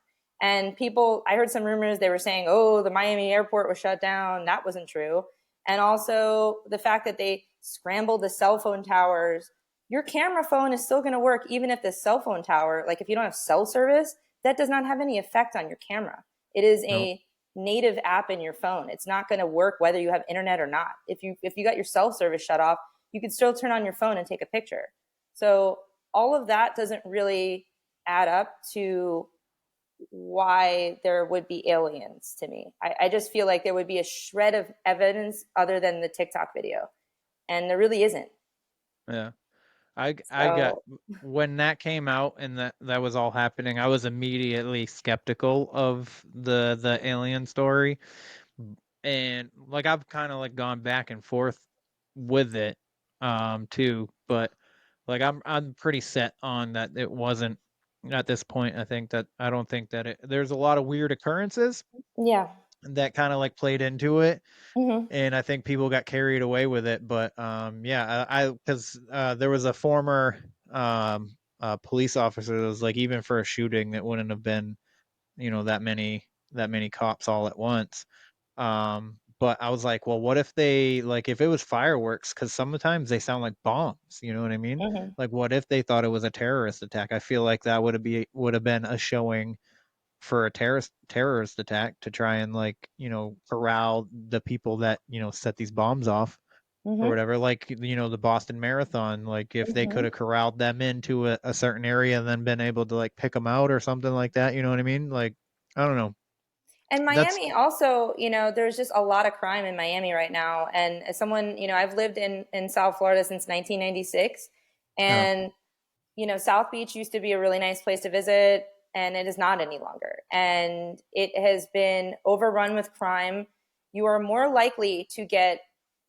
And I heard some rumors, they were saying, oh, the Miami airport was shut down. That wasn't true. And also the fact that they scrambled the cell phone towers. Your camera phone is still going to work even if the cell phone tower, if you don't have cell service, that does not have any effect on your camera. It is a native app in your phone. It's not going to work whether you have internet or not. If you got your cell service shut off, you can still turn on your phone and take a picture. So all of that doesn't really add up to why there would be aliens to me. I just feel like there would be a shred of evidence other than the TikTok video. And there really isn't. Yeah. I got So when that came out and that was all happening, I was immediately skeptical of the alien story. And like I've kind of like gone back and forth with it too, but like I'm pretty set on that it wasn't at this point. I don't think that there's a lot of weird occurrences yeah. that kind of like played into it, Hmm. and I think people got carried away with it. But yeah, I because there was a former police officer that was like, even for a shooting, that wouldn't have been, that many cops all at once. But I was like, well, what if they, like, if it was fireworks? Because sometimes they sound like bombs. You know what I mean? Hmm. Like, what if they thought it was a terrorist attack? I feel like that would have been a showing for a terrorist attack, to try and, like, corral the people that set these bombs off or Hmm. whatever. Like, the Boston Marathon. Like, if they could Hmm. have corralled them into a certain area and then been able to like pick them out or something like that. You know what I mean? Like, I don't know. And That's Miami also, there's just a lot of crime in Miami right now. And as someone, I've lived in South Florida since 1996, uh, and South Beach used to be a really nice place to visit, and it is not any longer. And it has been overrun with crime. You are more likely to get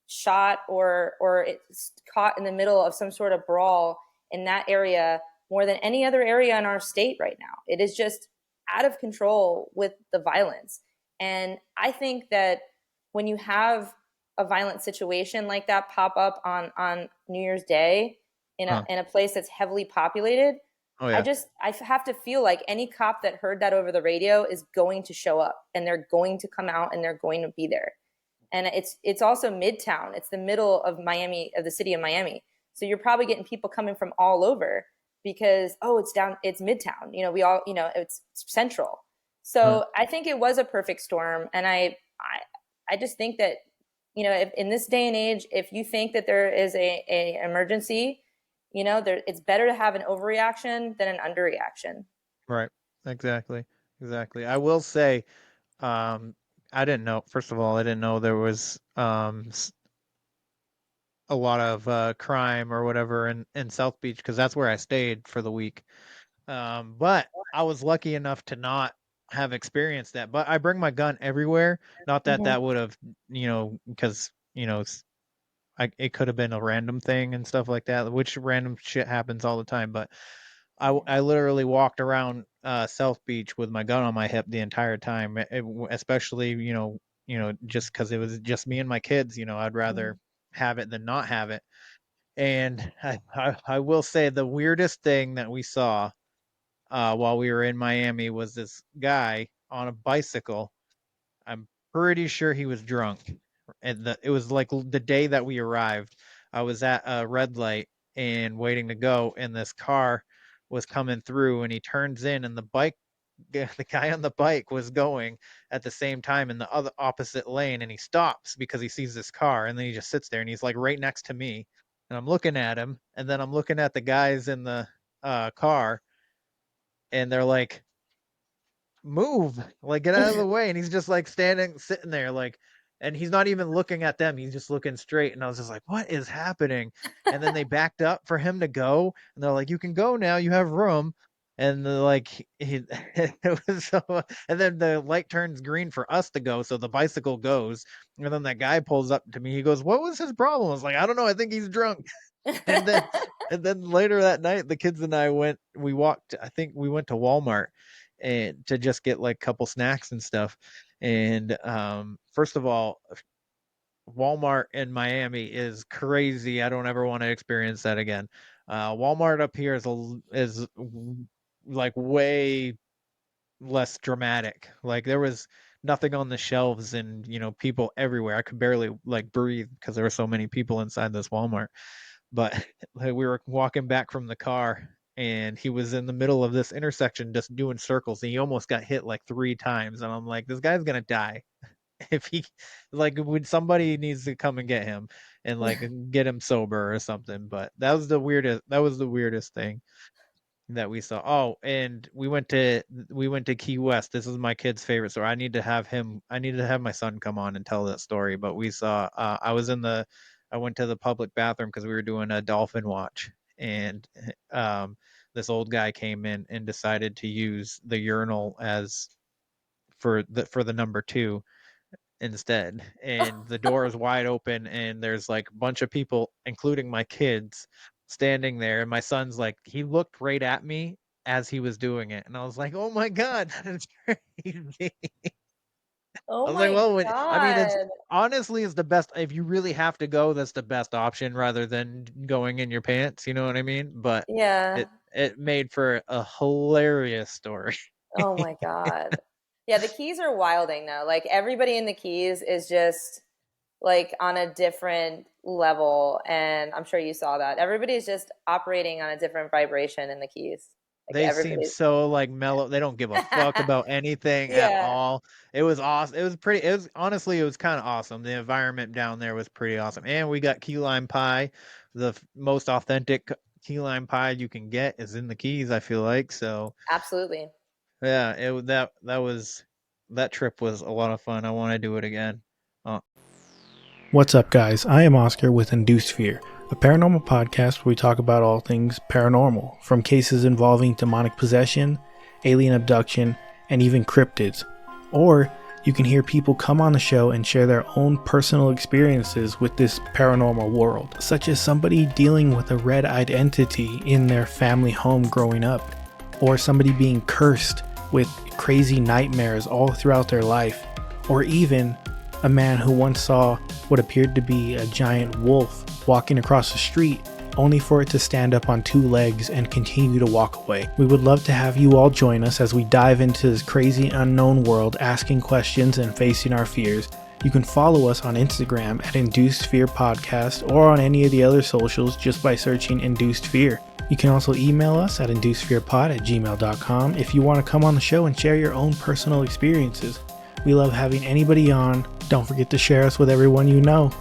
shot or it's caught in the middle of some sort of brawl in that area more than any other area in our state right now. It is just out of control with the violence. And I think that when you have a violent situation like that pop up on New Year's Day in a uh, in a place that's heavily populated, oh I yeah, just I have to feel like any cop that heard that over the radio is going to show up, and they're going to come out, and they're going to be there. And it's also Midtown. It's the middle of Miami, of the city of Miami. So you're probably getting people coming from all over because, oh, it's Midtown. We all, it's central. uh, So I think it was a perfect storm, and I just think that, if, in this day and age, if you think that there is a emergency, it's better to have an overreaction than an underreaction. right, exactly, exactly. I will say, um, I didn't know. First of all, I didn't know there was a lot of crime or whatever in South Beach, because that's where I stayed for the week. But I was lucky enough to not have experienced that. But I bring my gun everywhere. Not that Hmm. that would have, because it could have been a random thing and stuff like that, which random shit happens all the time. But I literally walked around South Beach with my gun on my hip the entire time, especially just because it was just me and my kids. I'd rather have it than not have it. And I will say the weirdest thing that we saw while we were in Miami was this guy on a bicycle. I'm pretty sure he was drunk. And it was like the day that we arrived. I was at a red light and waiting to go, and this car was coming through, and he turns in, and the guy on the bike was going at the same time in the other opposite lane, and he stops because he sees this car, and then he just sits there, and he's like right next to me, and I'm looking at him, and then I'm looking at the guys in the car, and they're like, move, like, get out of the way. And he's just like sitting there, like, and he's not even looking at them, he's just looking straight. And I was just like, what is happening? And then they backed up for him to go, and they're like, you can go now, you have room. And they're like, it was so, and then the light turns green for us to go, so the bicycle goes. And then that guy pulls up to me, he goes, what was his problem? I was like, I don't know, I think he's drunk. and then and then later that night, the kids and we walked, I think we went to Walmart and to just get like a couple snacks and stuff. And first of all, Walmart in Miami is crazy. I don't ever want to experience that again. Walmart up here is like way less dramatic. Like, there was nothing on the shelves, and people everywhere. I could barely like breathe because there were so many people inside this Walmart. But like, we were walking back from the car, and he was in the middle of this intersection just doing circles, and he almost got hit like 3 times. And I'm like, this guy's gonna die if he, like, when somebody needs to come and get him and like get him sober or something. But that was the weirdest thing that we saw. Oh, and we went to Key West. This is my kid's favorite story. I needed to have my son come on and tell that story. But we saw I went to the public bathroom because we were doing a dolphin watch. and this old guy came in and decided to use the urinal as for the number 2 instead, and the door is wide open, and there's like a bunch of people, including my kids, standing there, and my son's like, he looked right at me as he was doing it, and I was like, oh my god, that is crazy. I Oh was like, my well, I mean, it's God. honestly it's the best if you really have to go. That's the best option rather than going in your pants. You know what I mean? But Yeah. it made for a hilarious story. Oh my God. Yeah, the Keys are wilding though. Like everybody in the Keys is just like on a different level, and I'm sure you saw that. Everybody's just operating on a different vibration in the Keys. Like They seem everybody's so like mellow. They don't give a fuck about anything at Yeah, all. It was awesome. It was pretty. It was honestly, it was kind of awesome. The environment down there was pretty awesome, and we got key lime pie. The most authentic key lime pie you can get is in the Keys. I feel like so. absolutely. Yeah, that trip was a lot of fun. I want to do it again. What's up, guys? I am Oscar with Induced Fear, a paranormal podcast where we talk about all things paranormal, from cases involving demonic possession, alien abduction, and even cryptids. Or you can hear people come on the show and share their own personal experiences with this paranormal world, such as somebody dealing with a red-eyed entity in their family home growing up, or somebody being cursed with crazy nightmares all throughout their life, or even a man who once saw what appeared to be a giant wolf walking across the street, only for it to stand up on 2 legs and continue to walk away. We would love to have you all join us as we dive into this crazy unknown world, asking questions and facing our fears. You can follow us on Instagram at Induced Fear Podcast or on any of the other socials just by searching Induced Fear. You can also email us at inducedfearpod@gmail.com if you want to come on the show and share your own personal experiences. We love having anybody on. Don't forget to share us with everyone you know.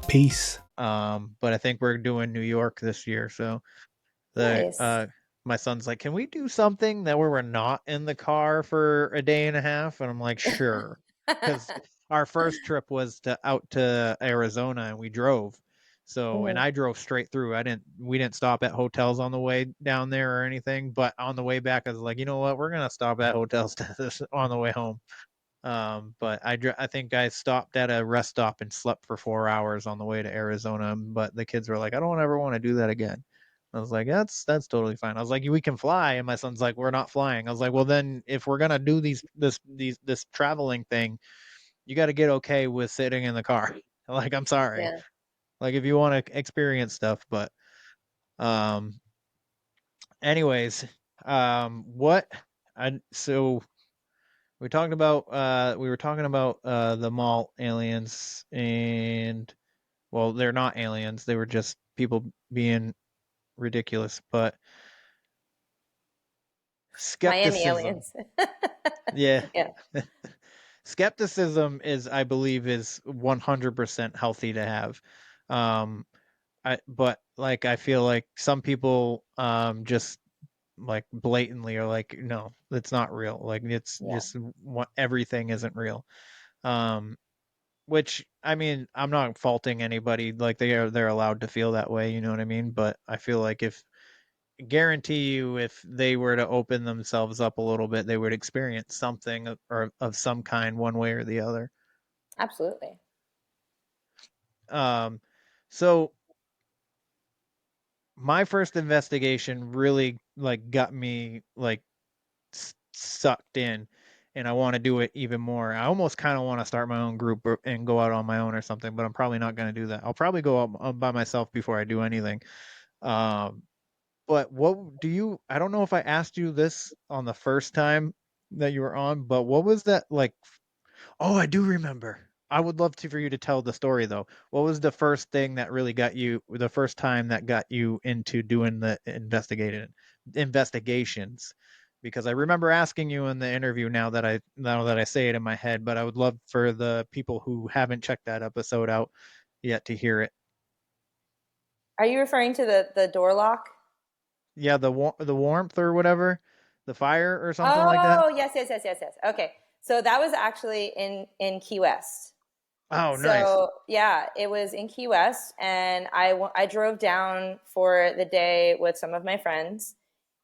Peace. But I think we're doing New York this year, so Nice. my son's like, "Can we do something that where we're not in the car for a day and a half?" And I'm like, "Sure," because our first trip was out to Arizona, and we drove. So, and Mhm. I drove straight through. We didn't stop at hotels on the way down there or anything. But on the way back, I was like, you know what? We're gonna stop at hotels on the way home. But I think I stopped at a rest stop and slept for 4 hours on the way to Arizona. But the kids were like, I don't ever want to do that again. I was like, that's totally fine. I was like, we can fly, and my son's like, we're not flying. I was like, well then, if we're gonna do this traveling thing, you got to get okay with sitting in the car. Like, I'm sorry. Yeah. Like, if you want to experience stuff, but um, anyways, what I so we were talking about the mall aliens, and well, they're not aliens, they were just people being ridiculous, but Miami skepticism. aliens. Yeah. Yeah. Skepticism is, I believe, is 100% healthy to have. um but like, I feel like some people just like blatantly are like, no, it's not real, like it's Yeah. just what everything isn't real. um Which, I mean, I'm not faulting anybody, like, they're allowed to feel that way, you know what I mean? But I feel like, if guarantee you, if they were to open themselves up a little bit, they would experience something or of some kind, one way or the other. Absolutely. Um so my first investigation really like got me like sucked in, and I want to do it even more. I almost kind of want to start my own group and go out on my own or something, but I'm probably not going to do that. I'll probably go out by myself before I do anything. Um, but what do you? I don't know if I asked you this on the first time that you were on, but what was that like? Oh, I do remember. I would love to for you to tell the story though. What was the first thing that really got you? The first time that got you into doing the investigations? Because I remember asking you in the interview. Now that I say it in my head, but I would love for the people who haven't checked that episode out yet to hear it. Are you referring to the door lock? Yeah, the warmth or whatever, the fire or something like that. Oh, yes, yes, yes, yes, yes. Okay. So that was actually in Key West. Oh, nice. So yeah, it was in Key West, and I drove down for the day with some of my friends.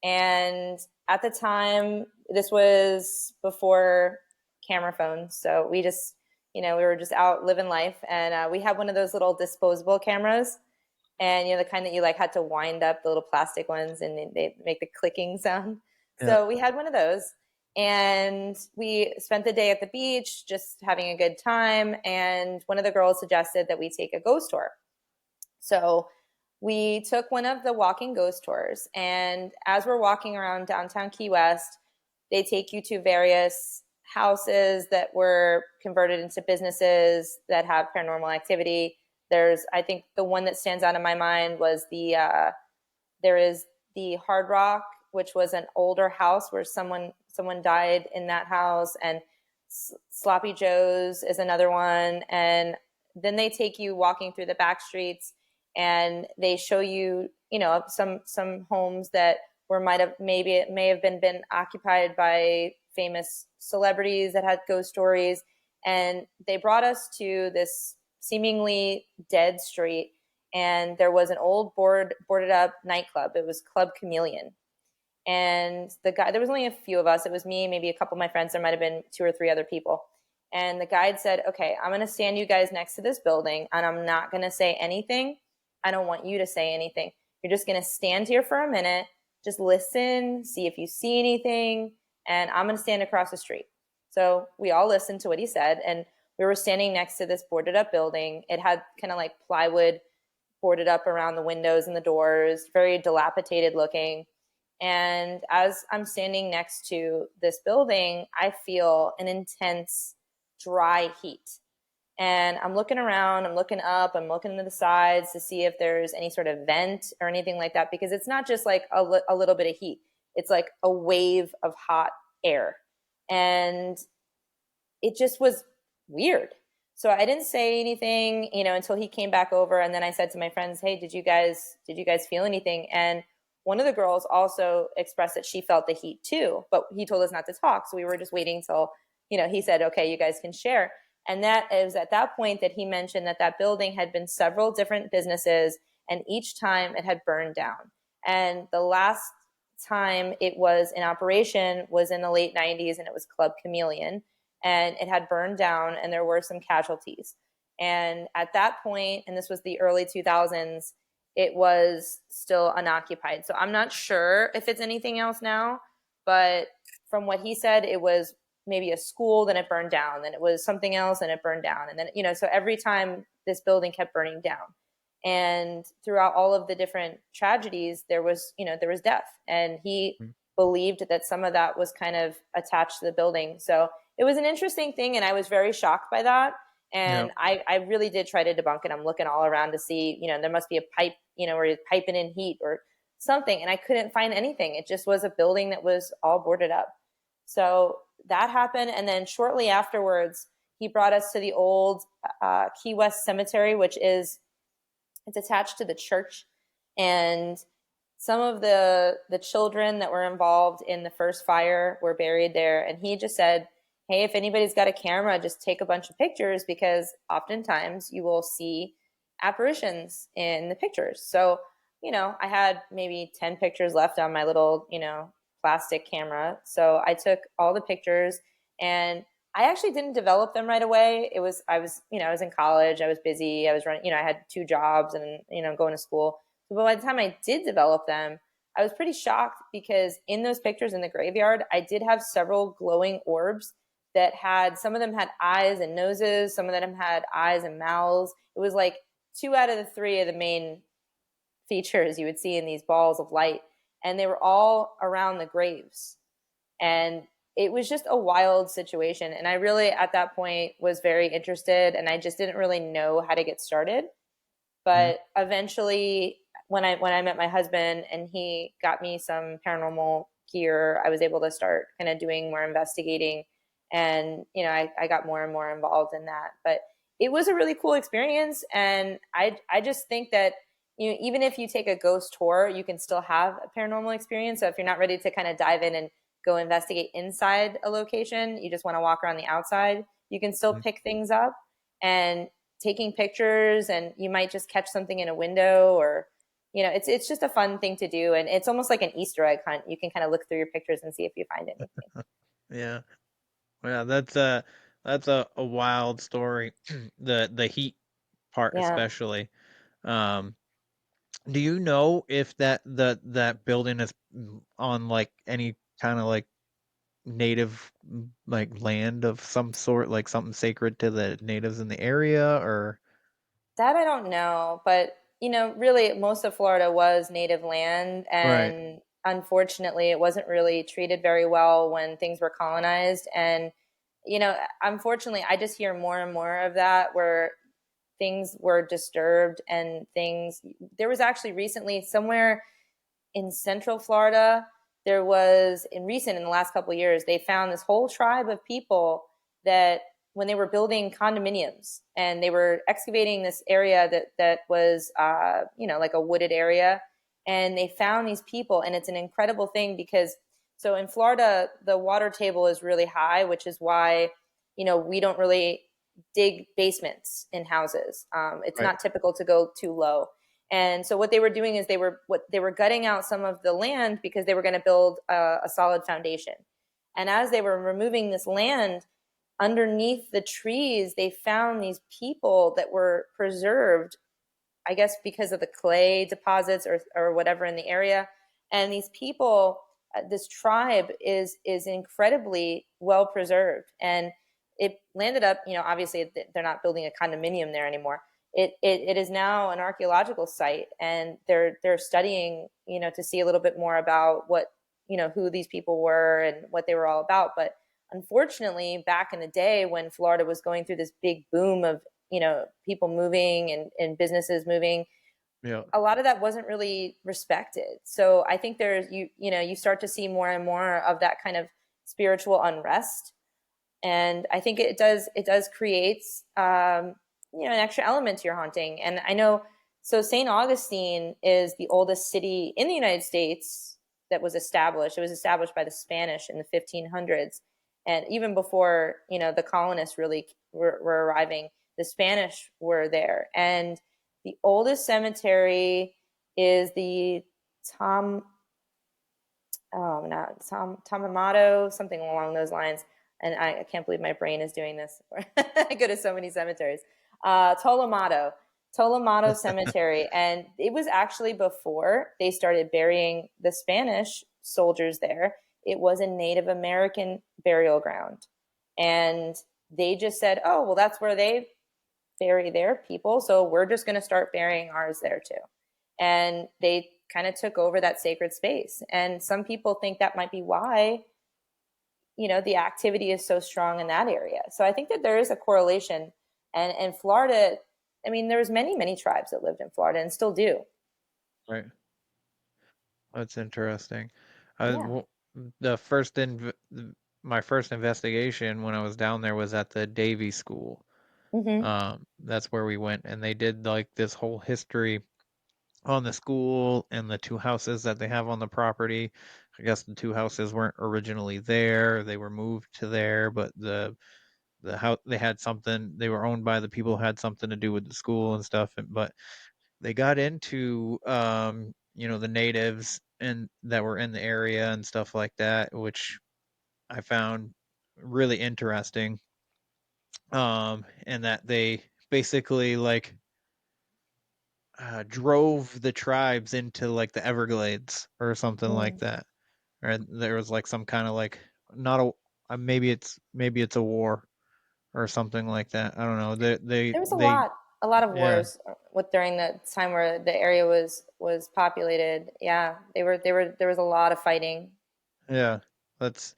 And at the time, this was before camera phones, so we just, we were just out living life, and we had one of those little disposable cameras, and the kind that you like had to wind up, the little plastic ones, and they make the clicking sound. Yeah. So we had one of those, and we spent the day at the beach just having a good time. And one of the girls suggested that we take a ghost tour. So we took one of the walking ghost tours, and as we're walking around downtown Key West, they take you to various houses that were converted into businesses that have paranormal activity. I think the one that stands out in my mind was there is the Hard Rock, which was an older house where someone died in that house, and Sloppy Joe's is another one. And then they take you walking through the back streets, and they show you, some homes that it may have been occupied by famous celebrities that had ghost stories. And they brought us to this seemingly dead street, and there was an old boarded up nightclub. It was Club Chameleon. And there was only a few of us. It was me, maybe a couple of my friends. There might have been 2 or 3 other people. And the guide said, okay, I'm going to stand you guys next to this building, and I'm not going to say anything. I don't want you to say anything. You're just going to stand here for a minute, just listen, see if you see anything, and I'm going to stand across the street. So we all listened to what he said, and we were standing next to this boarded up building. It had kind of like plywood boarded up around the windows and the doors, very dilapidated looking. And as I'm standing next to this building, I feel an intense dry heat. And I'm looking around, I'm looking up, I'm looking to the sides to see if there's any sort of vent or anything like that, because it's not just like a little bit of heat. It's like a wave of hot air. And it just was weird. So I didn't say anything, until he came back over. And then I said to my friends, hey, did you guys feel anything? And one of the girls also expressed that she felt the heat too, but he told us not to talk. So we were just waiting till, he said, okay, you guys can share. And that is at that point that he mentioned that building had been several different businesses, and each time it had burned down. And the last time it was in operation was in the late 90s, and it was Club Chameleon, and it had burned down, and there were some casualties. And at that point, and this was the early 2000s, it was still unoccupied. So I'm not sure if it's anything else now, but from what he said, it was maybe a school, then it burned down, then it was something else, and it burned down. And then, so every time this building kept burning down. And throughout all of the different tragedies, there was death. And he believed that some of that was kind of attached to the building. So it was an interesting thing, and I was very shocked by that. And I really did try to debunk it. I'm looking all around to see, there must be a pipe, where you're piping in heat or something. And I couldn't find anything. It just was a building that was all boarded up. So that happened. And then shortly afterwards, he brought us to the old Key West Cemetery, it's attached to the church. And some of the children that were involved in the first fire were buried there. And he just said, hey, if anybody's got a camera, just take a bunch of pictures, because oftentimes you will see apparitions in the pictures. So, I had maybe 10 pictures left on my little, plastic camera. So I took all the pictures, and I actually didn't develop them right away. I was in college, I was busy, I was running, I had 2 jobs and, going to school. But by the time I did develop them, I was pretty shocked, because in those pictures in the graveyard, I did have several glowing orbs that some of them had eyes and noses, some of them had eyes and mouths. It was like 2 out of the 3 of the main features you would see in these balls of light. And they were all around the graves. And it was just a wild situation. And I really, at that point, was very interested, and I just didn't really know how to get started. But eventually, when I met my husband and he got me some paranormal gear, I was able to start kind of doing more investigating. And, I got more and more involved in that. But it was a really cool experience. And I just think that, even if you take a ghost tour, you can still have a paranormal experience. So if you're not ready to kind of dive in and go investigate inside a location, you just want to walk around the outside, you can still pick things up. and taking pictures, and you might just catch something in a window, or it's just a fun thing to do, and it's almost like an Easter egg hunt. You can kind of look through your pictures and see if you find anything. Yeah. Yeah, that's a wild story. The heat part Yeah. especially. Um, do you know if that building is on like any kind of like native like land of some sort, like something sacred to the natives in the area, or That I don't know, but really most of Florida was native land, right? and unfortunately, it wasn't really treated very well when things were colonized. And unfortunately, I just hear more and more of that, where things were disturbed and things. There was actually recently somewhere in Central Florida, there was in the last couple of years, they found this whole tribe of people that when they were building condominiums, and they were excavating this area that was like a wooded area, and they found these people. And it's an incredible thing because so in Florida the water table is really high, which is why we don't really dig basements in houses. It's Right. not typical to go too low. And so what they were doing is they were gutting out some of the land because they were going to build a solid foundation. And as they were removing this land, underneath the trees, they found these people that were preserved, I guess because of the clay deposits or whatever in the area. And these people, this tribe is incredibly well preserved. And it landed up, obviously they're not building a condominium there anymore. It is now an archaeological site, and they're studying, to see a little bit more about what, who these people were and what they were all about. But unfortunately, back in the day when Florida was going through this big boom of people moving and businesses moving, Yeah. a lot of that wasn't really respected. So I think there's you start to see more and more of that kind of spiritual unrest. And I think it does create an extra element to your haunting. And I know, so St. Augustine is the oldest city in the United States that was established. It was established by the Spanish in the 1500s, and even before the colonists really were arriving, the Spanish were there. And the oldest cemetery is the Tom oh not Tamamato, something along those lines. And I can't believe my brain is doing this. I go to so many cemeteries. Tolomato Cemetery, and it was actually before they started burying the Spanish soldiers there. It was a Native American burial ground, and they just said, "Oh, well, that's where they bury their people, so we're just going to start burying ours there too." And they kind of took over that sacred space. And some people think that might be why the activity is so strong in that area. So I think that there is a correlation. And Florida, I mean, there's many tribes that lived in Florida and still do. Right. That's interesting. Yeah. The my first investigation when I was down there was at the Davie School. Mm-hmm. That's where we went, and they did like this whole history on the school and the two houses that they have on the property. I guess the two houses weren't originally there; they were moved to there, but the house they had something. They were owned by the people who had something to do with the school and stuff. But they got into the natives and that were in the area and stuff like that, which I found really interesting. And that they basically like drove the tribes into like the Everglades or something like Mm. that. Or there was like some kind of like not a maybe it's a war or something like that. I don't know. There was They a lot of yeah. wars with during the time where the area was populated. Yeah, there was a lot of fighting. Yeah, that's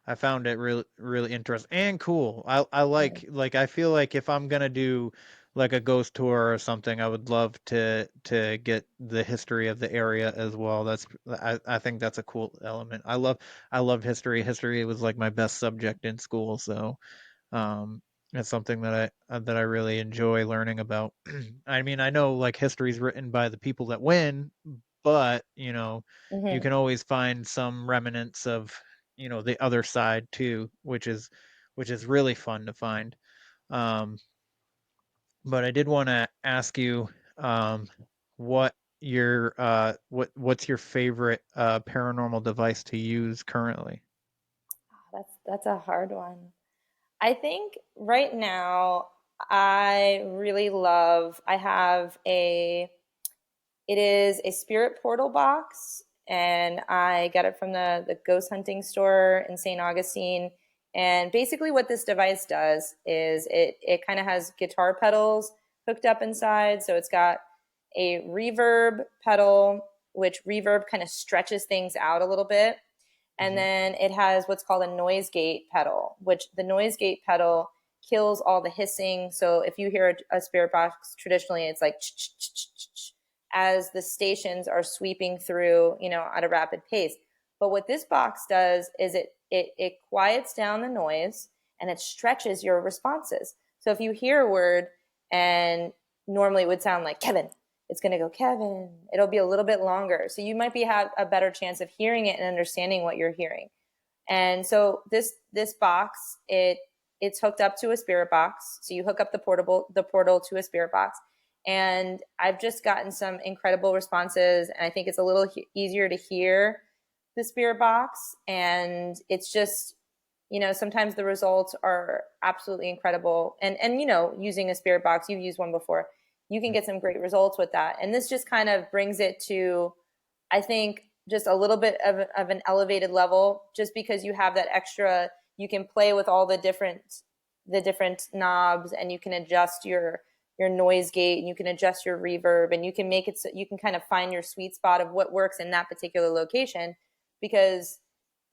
I found it really interesting and cool. I Mm. like I feel like if I'm gonna do like a ghost tour or something, I would love to get the history of the area as well. I think that's a cool element. I love history. History was like my best subject in school, so um it's something that I really enjoy learning about. I mean, I know like history is written by the people that win, but you Mm-hmm. can always find some remnants of the other side too, which is really fun to find. um But I did want to ask you, what what's your favorite paranormal device to use currently? That's a hard one. I think right now I really love. I have a. It is a spirit portal box, and I got it from the ghost hunting store in St. Augustine. And basically, what this device does is it kind of has guitar pedals hooked up inside. So it's got a reverb pedal, which reverb kind of stretches things out a little bit. And then it has what's called a noise gate pedal, which the noise gate pedal kills all the hissing. So if you hear a spirit box, traditionally it's like as the stations are sweeping through, at a rapid pace. But what this box does is it quiets down the noise and it stretches your responses. So if you hear a word and normally it would sound like Kevin, it's going to go Kevin. It'll be a little bit longer. So you might have a better chance of hearing it and understanding what you're hearing. And so this box, it's hooked up to a spirit box. So you hook up the portal to a spirit box. And I've just gotten some incredible responses, and I think it's a little easier to hear the spirit box. And it's just, sometimes the results are absolutely incredible. And using a spirit box, you've used one before, you can get some great results with that. And this just kind of brings it to, I think, just a little bit of an elevated level, just because you have that extra, you can play with all the different knobs, and you can adjust your noise gate, and you can adjust your reverb, and you can make it so you can kind of find your sweet spot of what works in that particular location. Because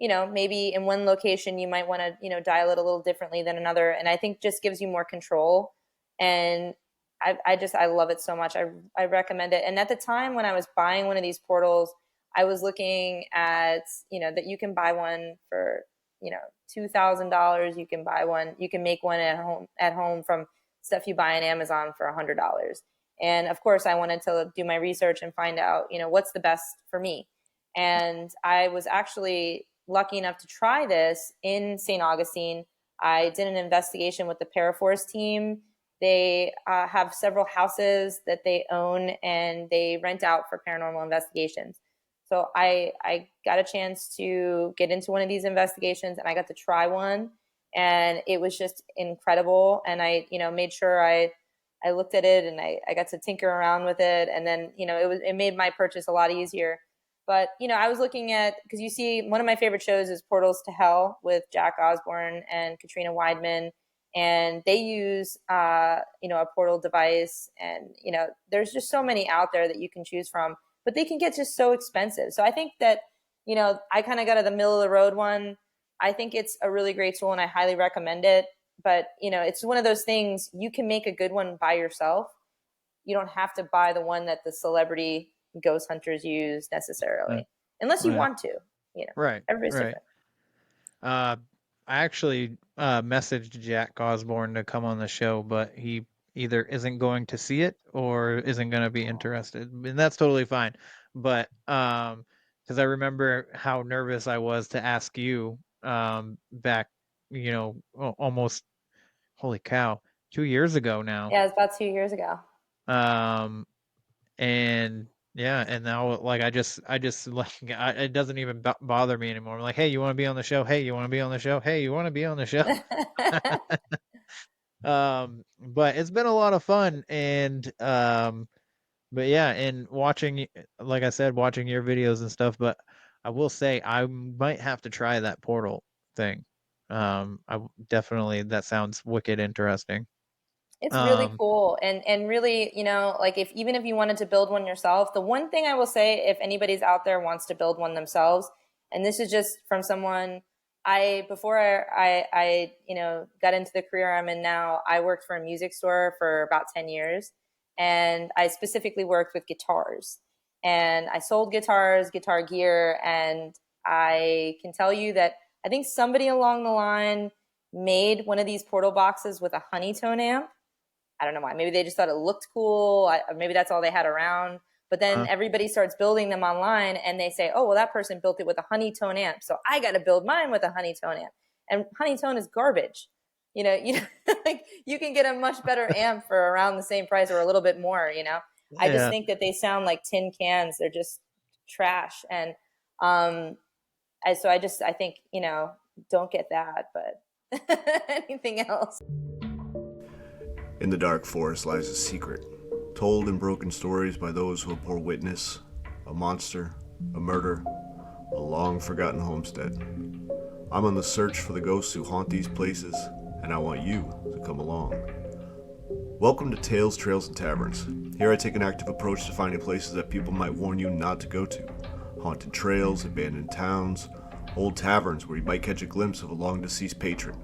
maybe in one location you might want to dial it a little differently than another, and I think just gives you more control. And I love it so much. I recommend it. And at the time when I was buying one of these portals, I was looking at that you can buy one for $2,000. You can buy one, you can make one at home from stuff you buy on Amazon for $100. And of course I wanted to do my research and find out what's the best for me. And I was actually lucky enough to try this in St. Augustine. I did an investigation with the Paraforce team. They have several houses that they own, and they rent out for paranormal investigations. So I got a chance to get into one of these investigations, and I got to try one, and it was just incredible. And I made sure I looked at it, and I got to tinker around with it, and then it made my purchase a lot easier. But I was looking at, because you see, one of my favorite shows is Portals to Hell with Jack Osborne and Katrina Weidman, and they use a portal device, and there's just so many out there that you can choose from, but they can get just so expensive. So I think that I kind of got the middle of the road one. I think it's a really great tool, and I highly recommend it. But it's one of those things, you can make a good one by yourself. You don't have to buy the one that the celebrity ghost hunters use necessarily, unless you want to. Right. Everybody's Right. different. I actually messaged Jack Osborne to come on the show, but he either isn't going to see it or isn't going to be interested, and that's totally fine. But because I remember how nervous I was to ask you back, almost, holy cow, 2 years ago now. Yeah, it's about 2 years ago. Um, and yeah, and now like I just like it doesn't even bother me anymore. I'm like, hey, you want to be on the show? Hey, you want to be on the show? Hey, you want to be on the show? But it's been a lot of fun, and but yeah, and watching, like I said, watching your videos and stuff. But I will say I might have to try that portal thing. I definitely, that sounds wicked interesting. It's really Um, cool. And really, like if even if you wanted to build one yourself, the one thing I will say, if anybody's out there wants to build one themselves, and this is just from someone, before I got into the career I'm in now, I worked for a music store for about 10 years, and I specifically worked with guitars. And I sold guitars, guitar gear, and I can tell you that I think somebody along the line made one of these portal boxes with a honeytone amp. I don't know why. Maybe they just thought it looked cool. Maybe that's all they had around. But then everybody starts building them online, and they say, oh, well, that person built it with a honeytone amp, so I got to build mine with a honeytone amp. And honeytone is garbage. you like you can get a much better amp for around the same price or a little bit more. I just Yeah. think that they sound like tin cans. They're just trash. And I think, don't get that, but anything else. In the dark forest lies a secret, told in broken stories by those who bore witness, a monster, a murder, a long forgotten homestead. I'm on the search for the ghosts who haunt these places, and I want you to come along. Welcome to Tales, Trails, and Taverns. Here I take an active approach to finding places that people might warn you not to go to. Haunted trails, abandoned towns, old taverns where you might catch a glimpse of a long-deceased patron.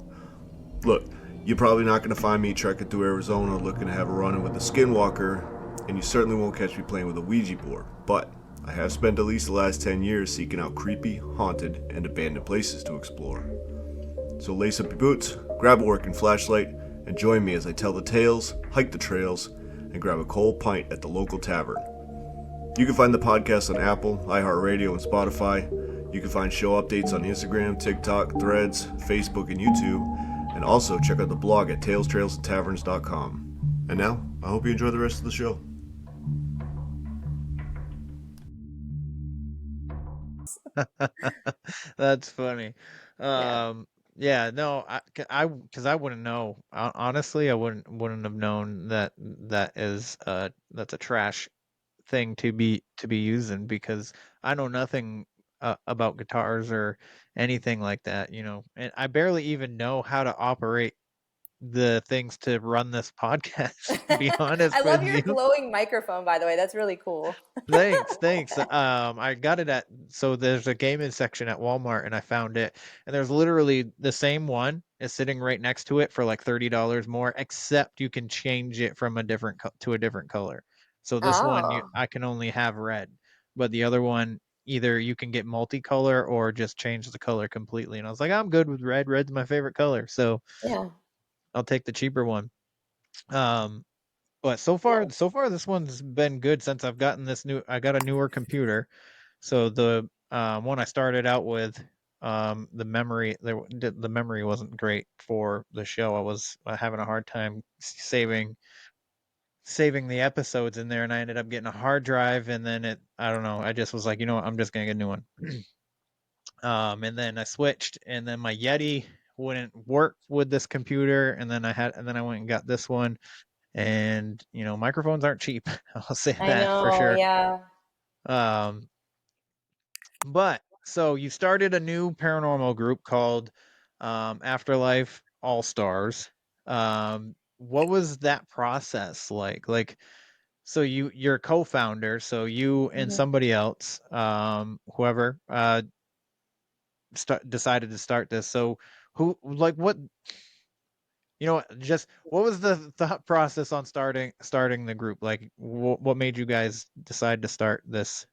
Look, you're probably not going to find me trekking through Arizona looking to have a run-in with a skinwalker, and you certainly won't catch me playing with a Ouija board, but I have spent at least the last 10 years seeking out creepy, haunted, and abandoned places to explore. So lace up your boots, grab a working flashlight, and join me as I tell the tales, hike the trails, and grab a cold pint at the local tavern. You can find the podcast on Apple, iHeartRadio, and Spotify. You can find show updates on Instagram, TikTok, Threads, Facebook, and YouTube. And also check out the blog at talestrailsandtaverns.com. And now, I hope you enjoy the rest of the show. That's funny. Yeah, no, because I wouldn't know. Honestly, I wouldn't have known that's a trash thing to be using, because I know nothing about guitars or anything like that, and I barely even know how to operate the things to run this podcast, to be honest I love with your you. glowing microphone, by the way. That's really cool. Thanks. I got it so there's a gaming section at Walmart, and I found it, and there's literally the same one is sitting right next to it for like $30 more, except you can change it from to a different color. So this one Oh, I can only have red, but the other one either you can get multicolor or just change the color completely. And I was like, I'm good with red. Red's my favorite color, so yeah. I'll take the cheaper one. Um, but so far this one's been good since I got a newer computer. So the one I started out with, the memory wasn't great for the show. I was having a hard time saving the episodes in there, and I ended up getting a hard drive, and then I don't know, I just was like, you know what, I'm just gonna get a new one. And then I switched, and then my Yeti wouldn't work with this computer, and then I went and got this one. And microphones aren't cheap. I'll say I that for know. sure. Yeah. um but so you started a new paranormal group called Afterlife All Stars. What was that process like? So you're a co-founder, so you and Mhm. somebody else, whoever, decided to start this. So who, like, what, just what was the thought process on starting the group? Like, what made you guys decide to start this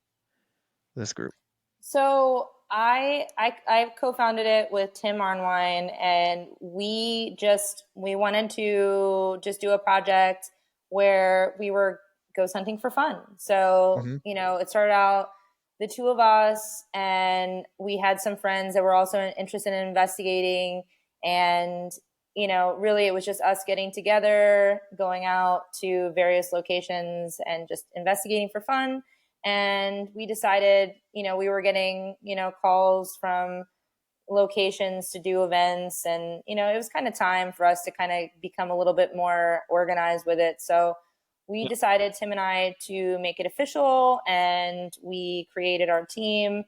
group? So I co-founded it with Tim Arnwine, and we wanted to just do a project where we were ghost hunting for fun. So Hmm. it started out the two of us, and we had some friends that were also interested in investigating, and really it was just us getting together, going out to various locations, and just investigating for fun. And we decided, we were getting, calls from locations to do events, and it was kind of time for us to kind of become a little bit more organized with it. So we decided, Tim and I, to make it official, and we created our team.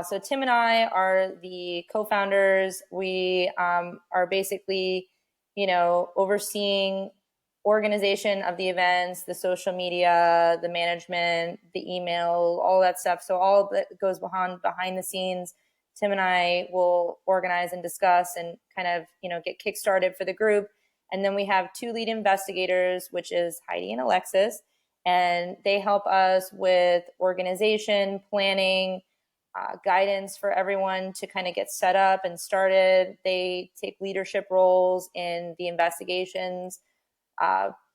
So Tim and I are the co-founders. We are basically, overseeing organization of the events, the social media, the management, the email, all that stuff. So all that goes behind the scenes, Tim and I will organize and discuss and kind of, get kickstarted for the group. And then we have two lead investigators, which is Heidi and Alexis, and they help us with organization, planning, guidance for everyone to kind of get set up and started. They take leadership roles in the investigations,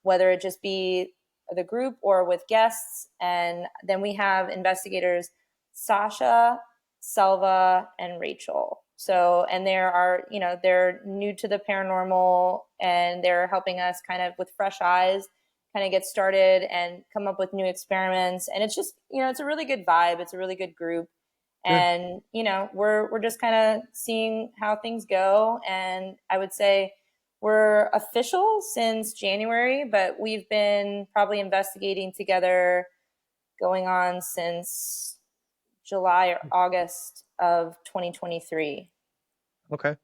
whether it just be the group or with guests. And then we have investigators Sasha, Selva, and Rachel. So, and they're new to the paranormal, and they're helping us kind of with fresh eyes kind of get started and come up with new experiments. And it's just, it's a really good vibe. It's a really good group. Good. And, we're just kind of seeing how things go. And I would say we're official since January, but we've been probably investigating together going on since July or August of 2023. Okay.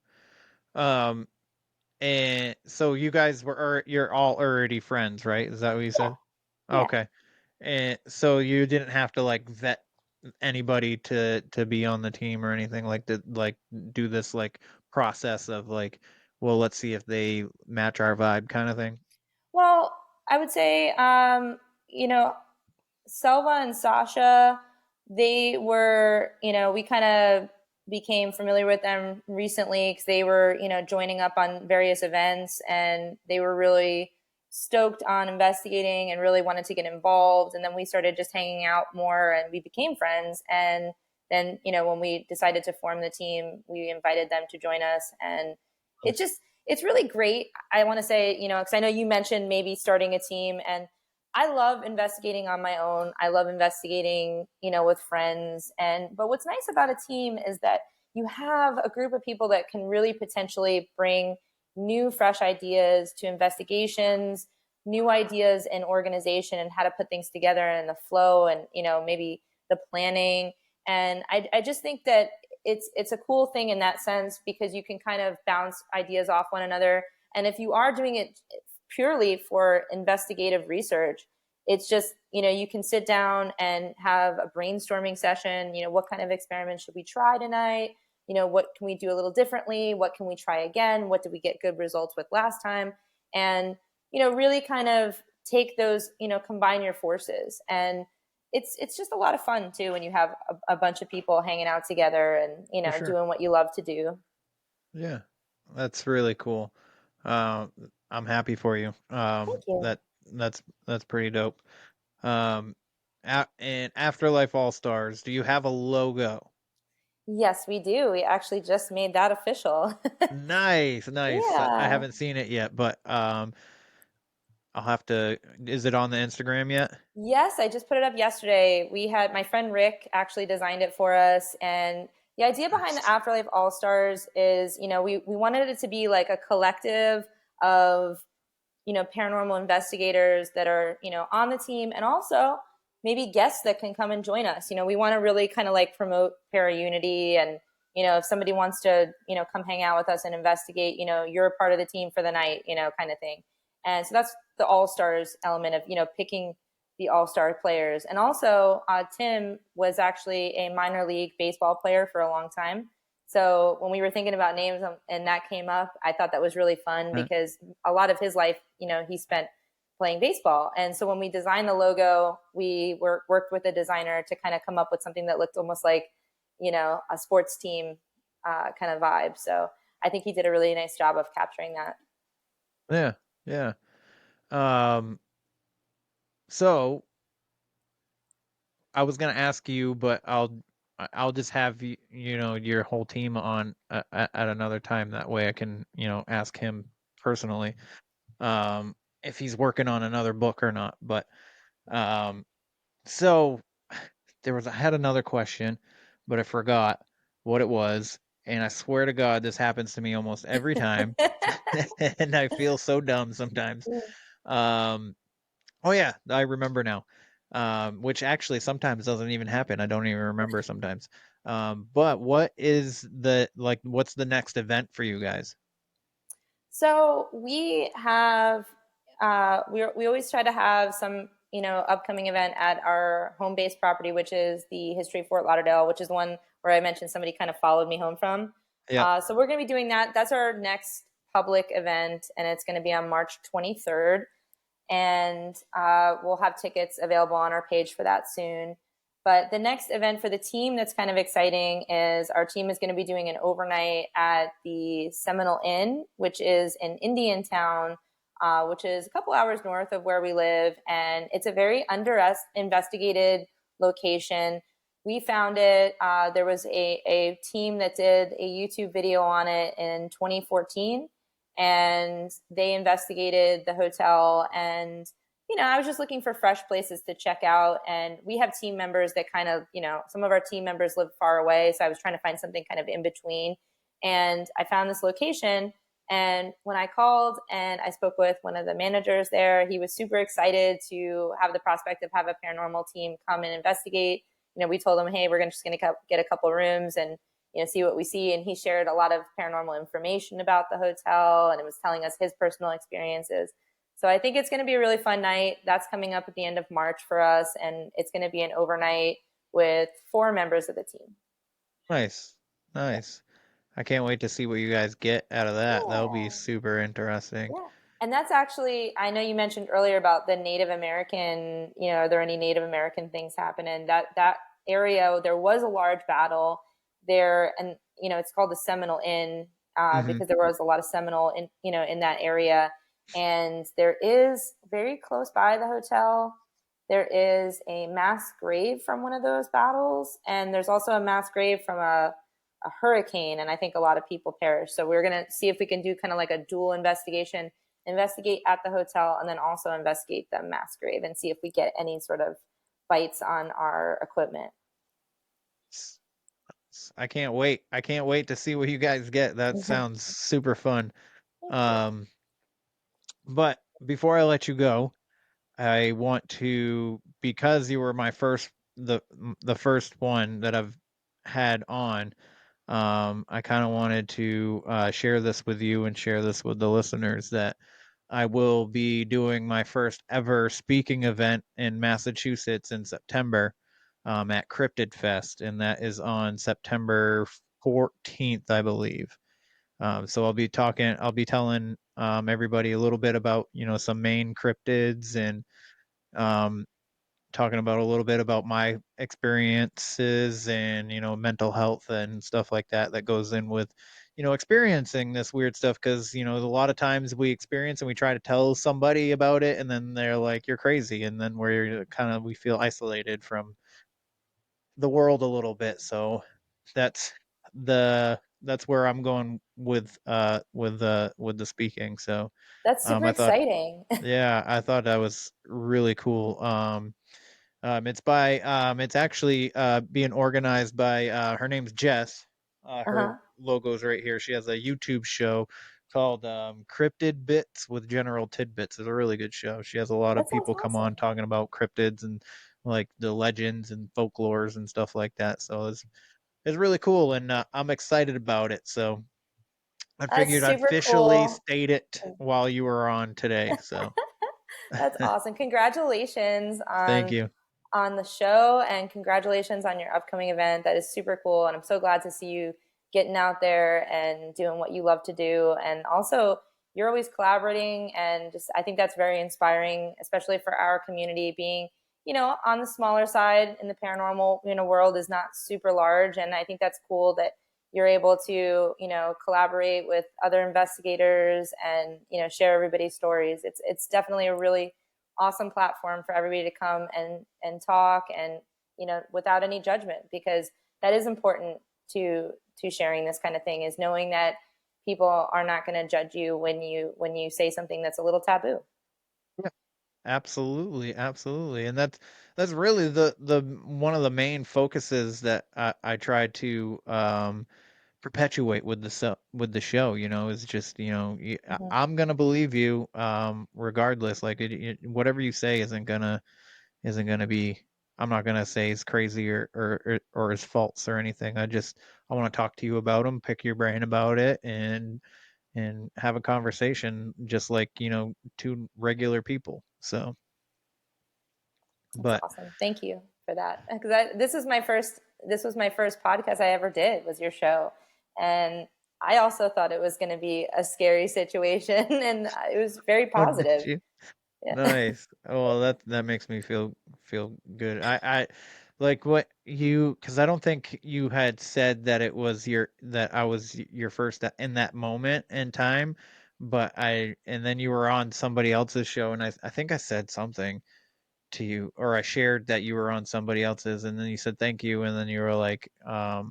And so you guys you're all already friends, right? Is that what you said? Yeah. Okay. And so you didn't have to like vet anybody to be on the team or anything like that, like do this like process of like, well, let's see if they match our vibe kind of thing. Well, I would say, Selva and Sasha, they were, we kind of became familiar with them recently because they were, joining up on various events, and they were really stoked on investigating and really wanted to get involved. And then we started just hanging out more, and we became friends. And then, when we decided to form the team, we invited them to join us. And it's really great. I want to say, because I know you mentioned maybe starting a team, and I love investigating on my own. I love investigating, with friends. But what's nice about a team is that you have a group of people that can really potentially bring new, fresh ideas to investigations, new ideas in organization and how to put things together and the flow and, maybe the planning. And I just think that it's a cool thing in that sense, because you can kind of bounce ideas off one another. And if you are doing it purely for investigative research, it's just, you can sit down and have a brainstorming session. What kind of experiment should we try tonight? What can we do a little differently? What can we try again? What did we get good results with last time? And, really kind of take those, combine your forces. And it's just a lot of fun too when you have a bunch of people hanging out together and, For sure. doing what you love to do. Yeah, that's really cool. I'm happy for you. Thank you. That's pretty dope. And Afterlife All Stars, do you have a logo? Yes, we do. We actually just made that official. Nice. I Yeah. haven't seen it yet, but I'll have to. Is it on the Instagram yet? Yes, I just put it up yesterday. We had my friend Rick actually designed it for us. And the idea behind the Afterlife All Stars is, we wanted it to be like a collective of, paranormal investigators that are, on the team, and also maybe guests that can come and join us. We want to really kind of like promote para-unity, and, if somebody wants to, come hang out with us and investigate, you're a part of the team for the night, kind of thing. And so that's the All Stars element of, picking the all-star players. And also, Tim was actually a minor league baseball player for a long time. So when we were thinking about names and that came up, I thought that was really fun because a lot of his life, he spent playing baseball. And so when we designed the logo, we worked with a designer to kind of come up with something that looked almost like, a sports team kind of vibe. So I think he did a really nice job of capturing that. Yeah, yeah. So I was gonna ask you, but I'll just have your whole team on at another time. That way I can ask him personally if he's working on another book or not. But so I had another question, but I forgot what it was, and I swear to God this happens to me almost every time, and I feel so dumb sometimes. Um, Oh yeah, I remember now. Which actually sometimes doesn't even happen. I don't even remember sometimes. But what's the next event for you guys? So we have, we always try to have some, upcoming event at our home base property, which is the History of Fort Lauderdale, which is the one where I mentioned somebody kind of followed me home from. Yeah. So we're going to be doing that. That's our next public event, and it's going to be on March 23rd. And we'll have tickets available on our page for that soon. But the next event for the team that's kind of exciting is our team is going to be doing an overnight at the Seminole Inn, which is in Indiantown, which is a couple hours north of where we live. And it's a very under-investigated location. we found it. There was a team that did a YouTube video on it in 2014, and they investigated the hotel. And I was just looking for fresh places to check out. And we have team members that kind of, some of our team members live far away, so I was trying to find something kind of in between. And I found this location. And when I called and I spoke with one of the managers there, he was super excited to have the prospect of have a paranormal team come and investigate. We told him, hey, we're just going to get a couple rooms and see what we see. And he shared a lot of paranormal information about the hotel, and it was telling us his personal experiences. So I think it's going to be a really fun night. That's coming up at the end of March for us, and it's going to be an overnight with 4 members of the team. Nice. I can't wait to see what you guys get out of that. That'll be super interesting. Yeah. And that's actually, I know you mentioned earlier about the Native American, are there any Native American things happening? That area, there was a large battle there, and it's called the Seminole Inn because there was a lot of Seminole in that area. And there is, very close by the hotel, there is a mass grave from one of those battles, and there's also a mass grave from a hurricane, and I think a lot of people perished. So we're going to see if we can do kind of like a dual investigate at the hotel, and then also investigate the mass grave and see if we get any sort of bites on our equipment. I can't wait. I can't wait to see what you guys get. That sounds super fun. But before I let you go, I want to, because you were my first, the first one that I've had on, I kind of wanted to share this with you and share this with the listeners that I will be doing my first ever speaking event in Massachusetts in September at Cryptid Fest, and that is on September 14th, I believe. So I'll be telling everybody a little bit about, some main cryptids, and talking about a little bit about my experiences and, mental health and stuff like that goes in with, experiencing this weird stuff. Because, a lot of times we experience and we try to tell somebody about it, and then they're like, you're crazy. And then we feel isolated from the world a little bit. So that's where I'm going with the speaking. So That's super I thought, exciting. yeah, I thought that was really cool. It's actually being organized by her name's Jess. Her logo's right here. She has a YouTube show called Cryptid Bits with General Tidbits. It's a really good show. She has a lot of people come on talking about cryptids and like the legends and folklores and stuff like that. So it's really cool, and I'm excited about it. So I figured I'd officially state it while you were on today. So That's awesome. Congratulations thank you on the show, and congratulations on your upcoming event. That is super cool, and I'm so glad to see you getting out there and doing what you love to do. And also, you're always collaborating, and just I think that's very inspiring, especially for our community. Being on the smaller side in the paranormal world is not super large, and I think that's cool that you're able to collaborate with other investigators and share everybody's stories. It's definitely a really awesome platform for everybody to come and talk, and without any judgment, because that is important to sharing this kind of thing, is knowing that people are not going to judge you when you say something that's a little taboo. Yeah, absolutely, and that's really the one of the main focuses that I try to perpetuate with the show. Is just I'm gonna believe you regardless. Like whatever you say isn't gonna be. I'm not gonna say is crazy or is false or anything. I want to talk to you about them, pick your brain about it, and have a conversation just like two regular people. So that's awesome. Thank you for that, because this was my first podcast I ever did, was your show, and I also thought it was going to be a scary situation, and it was very positive. Yeah. Nice. Oh, that makes me feel good. I like what you, because I don't think you had said that I was your first in that moment in time, but and then you were on somebody else's show, and I think I said something to you, or I shared that you were on somebody else's, and then you said thank you, and then you were like, I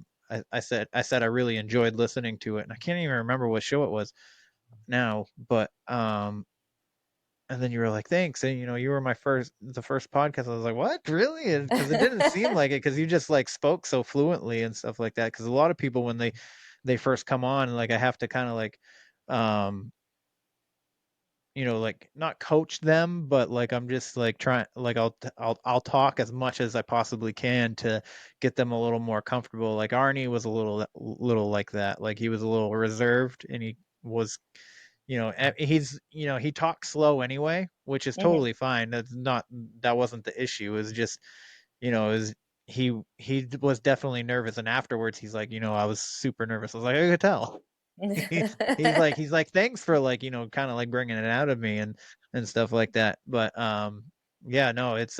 said I really enjoyed listening to it, and I can't even remember what show it was now, but and then you were like, thanks, and you were the first podcast. I was like, what, really? Because it didn't seem like it, because you just like spoke so fluently and stuff like that. Because a lot of people, when they first come on, like, I have to kind of like, like, not coach them, but like, I'm just like trying, like, I'll talk as much as I possibly can to get them a little more comfortable. Like Arnie was a little like that. Like, he was a little reserved, and he was, he talks slow anyway, which is totally fine. That wasn't the issue. It was just, is he was definitely nervous, and afterwards he's like, I was super nervous. I was like, I could tell. he's like, thanks for, like, kind of like bringing it out of me and stuff like that. But yeah, no, it's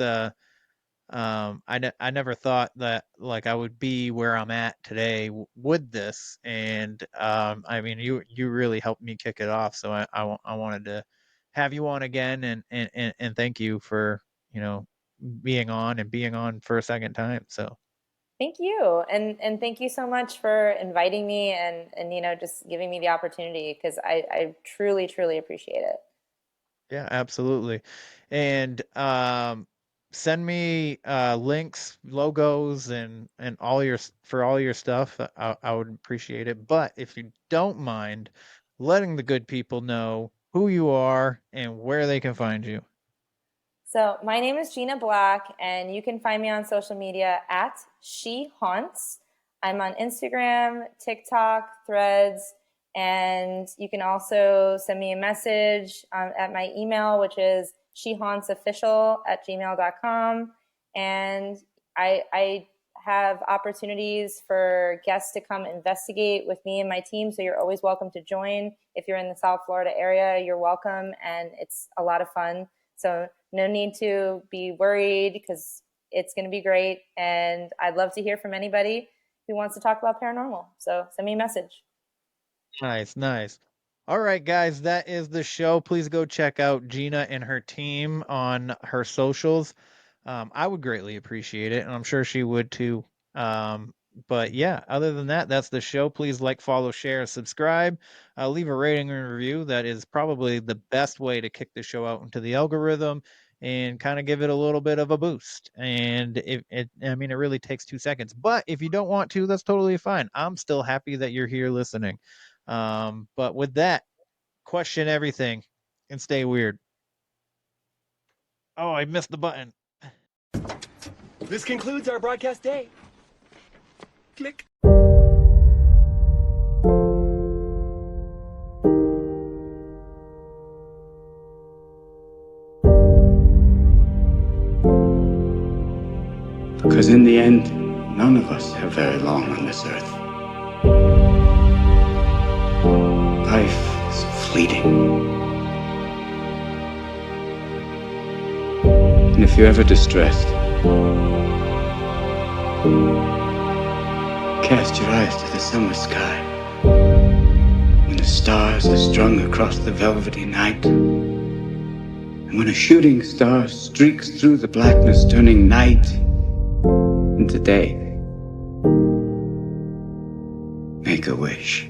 I never thought that, like, I would be where I'm at today with this, and I mean, you really helped me kick it off. So I wanted to have you on again, and thank you for being on for a second time. So Thank you. And thank you so much for inviting me and just giving me the opportunity, because I truly, truly appreciate it. yeah, absolutely. And send me links, logos, and all your stuff. I would appreciate it. But if you don't mind letting the good people know who you are and where they can find you. So my name is Gina Black, and you can find me on social media at She Haunts. I'm on Instagram, TikTok, Threads, and you can also send me a message at my email, which is shehauntsofficial@gmail.com. And I have opportunities for guests to come investigate with me and my team, so you're always welcome to join. If you're in the South Florida area, you're welcome, and it's a lot of fun. So no need to be worried, because it's going to be great. And I'd love to hear from anybody who wants to talk about paranormal. So send me a message. Nice. All right, guys, that is the show. Please go check out Gina and her team on her socials. I would greatly appreciate it, and I'm sure she would too. But yeah, other than that, that's the show. Please like, follow, share, subscribe. Leave a rating and review. That is probably the best way to kick the show out into the algorithm and kind of give it a little bit of a boost. And I mean, it really takes 2 seconds. But if you don't want to, that's totally fine. I'm still happy that you're here listening. But with that, question everything and stay weird. Oh, I missed the button. This concludes our broadcast day. Click. Because in the end, none of us have very long on this earth. Life is fleeting. And if you're ever distressed, cast your eyes to the summer sky, when the stars are strung across the velvety night, and when a shooting star streaks through the blackness, turning night into day. Make a wish.